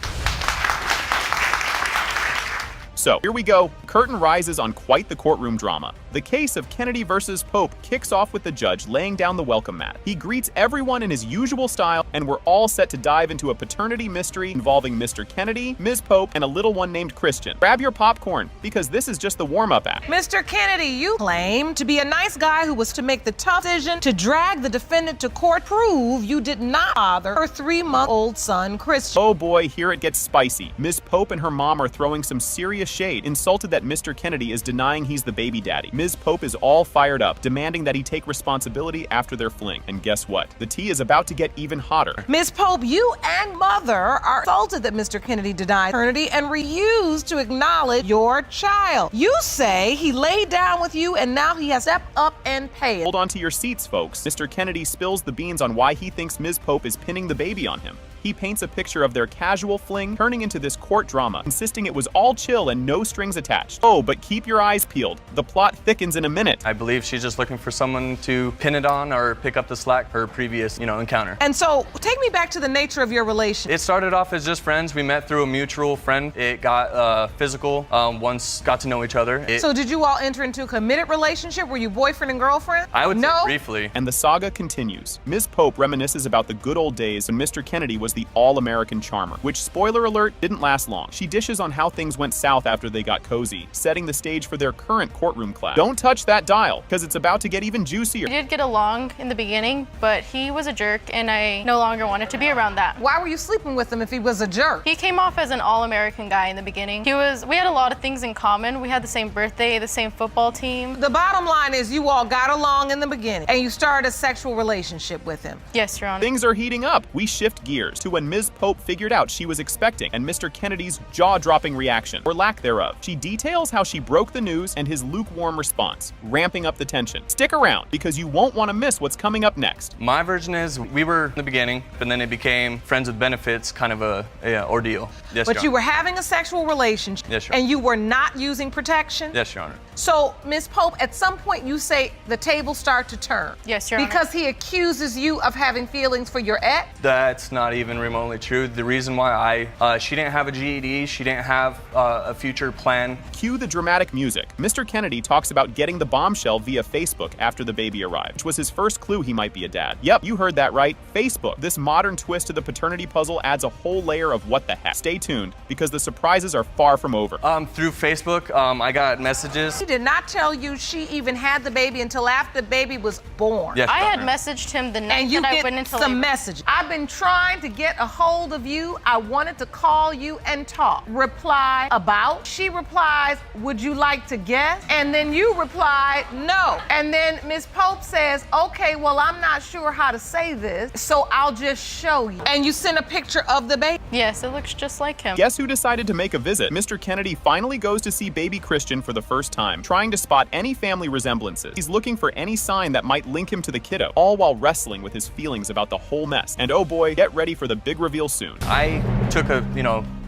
So, here we go. Curtain rises on quite the courtroom drama. The case of Kennedy versus Pope kicks off with the judge laying down the welcome mat. He greets everyone in his usual style, and we're all set to dive into a paternity mystery involving Mr. Kennedy, Ms. Pope, and a little one named Christian. Grab your popcorn, because this is just the warm-up act. Mr. Kennedy, you claim to be a nice guy who was to make the tough decision to drag the defendant to court, prove you did not father her 3-month-old son, Christian. Oh boy, here it gets spicy. Ms. Pope and her mom are throwing some serious shade, insulted that Mr. Kennedy is denying he's the baby daddy. Ms. Pope is all fired up, demanding that he take responsibility after their fling. And guess what? The tea is about to get even hotter. Ms. Pope, you and mother are insulted that Mr. Kennedy denied paternity and refused to acknowledge your child. You say he laid down with you and now he has stepped up and paid. Hold on to your seats, folks. Mr. Kennedy spills the beans on why he thinks Ms. Pope is pinning the baby on him. He paints a picture of their casual fling turning into this court drama, insisting it was all chill and no strings attached. Oh, but keep your eyes peeled. The plot thickens in a minute. I believe she's just looking for someone to pin it on or pick up the slack for her previous, encounter. And so, take me back to the nature of your relationship. It started off as just friends. We met through a mutual friend. It got physical once got to know each other. So did you all enter into a committed relationship? Were you boyfriend and girlfriend? I would say briefly. And the saga continues. Ms. Pope reminisces about the good old days when Mr. Kennedy was the all-American charmer, which, spoiler alert, didn't last long. She dishes on how things went south after they got cozy, setting the stage for their current courtroom clash. Don't touch that dial, because it's about to get even juicier. We did get along in the beginning, but he was a jerk, and I no longer wanted to be around that. Why were you sleeping with him if he was a jerk? He came off as an all-American guy in the beginning. We had a lot of things in common. We had the same birthday, the same football team. The bottom line is you all got along in the beginning, and you started a sexual relationship with him. Yes, Your Honor. Things are heating up. We shift gears to when Ms. Pope figured out she was expecting, and Mr. Kennedy's jaw-dropping reaction, or lack thereof. She details how she broke the news and his lukewarm response, ramping up the tension. Stick around, because you won't want to miss what's coming up next. My version is we were in the beginning, but then it became friends with benefits, kind of a ordeal. Yes, But you were having a sexual relationship, yes, Your Honor. and you were not using protection? Yes, Your Honor. So, Ms. Pope, at some point you say the tables start to turn. Yes, Your Honor. Because he accuses you of having feelings for your ex? That's not even remotely true. The reason why she didn't have a GED, she didn't have a future plan. Cue the dramatic music. Mr. Kennedy talks about getting the bombshell via Facebook after the baby arrived, which was his first clue he might be a dad. Yep, you heard that right. Facebook. This modern twist to the paternity puzzle adds a whole layer of what the heck. Stay tuned, because the surprises are far from over. Through Facebook, I got messages. She did not tell you she even had the baby until after the baby was born. Yes, I had messaged him the night that I went into some labor. message. I've been trying to get a hold of you. I wanted to call you and talk. Reply about. She replies, would you like to guess? And then you replied, no. And then Ms. Pope says, okay, well, I'm not sure how to say this, so I'll just show you. And you sent a picture of the baby. Yes, it looks just like him. Guess who decided to make a visit? Mr. Kennedy finally goes to see baby Christian for the first time, trying to spot any family resemblances. He's looking for any sign that might link him to the kiddo, all while wrestling with his feelings about the whole mess. And oh boy, get ready for the big reveal soon. I took a,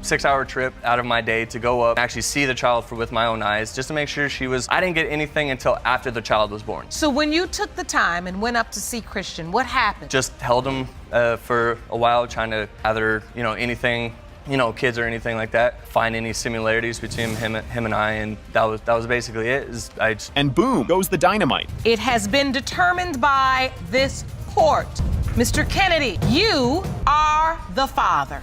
6-hour trip out of my day to go up and actually see the child with my own eyes, just to make sure I didn't get anything until after the child was born. So when you took the time and went up to see Christian, what happened? Just held him for a while, trying to gather, anything, kids or anything like that, find any similarities between him and I, and that was basically it. And boom goes the dynamite. It has been determined by this court. Mr. Kennedy, you are the father.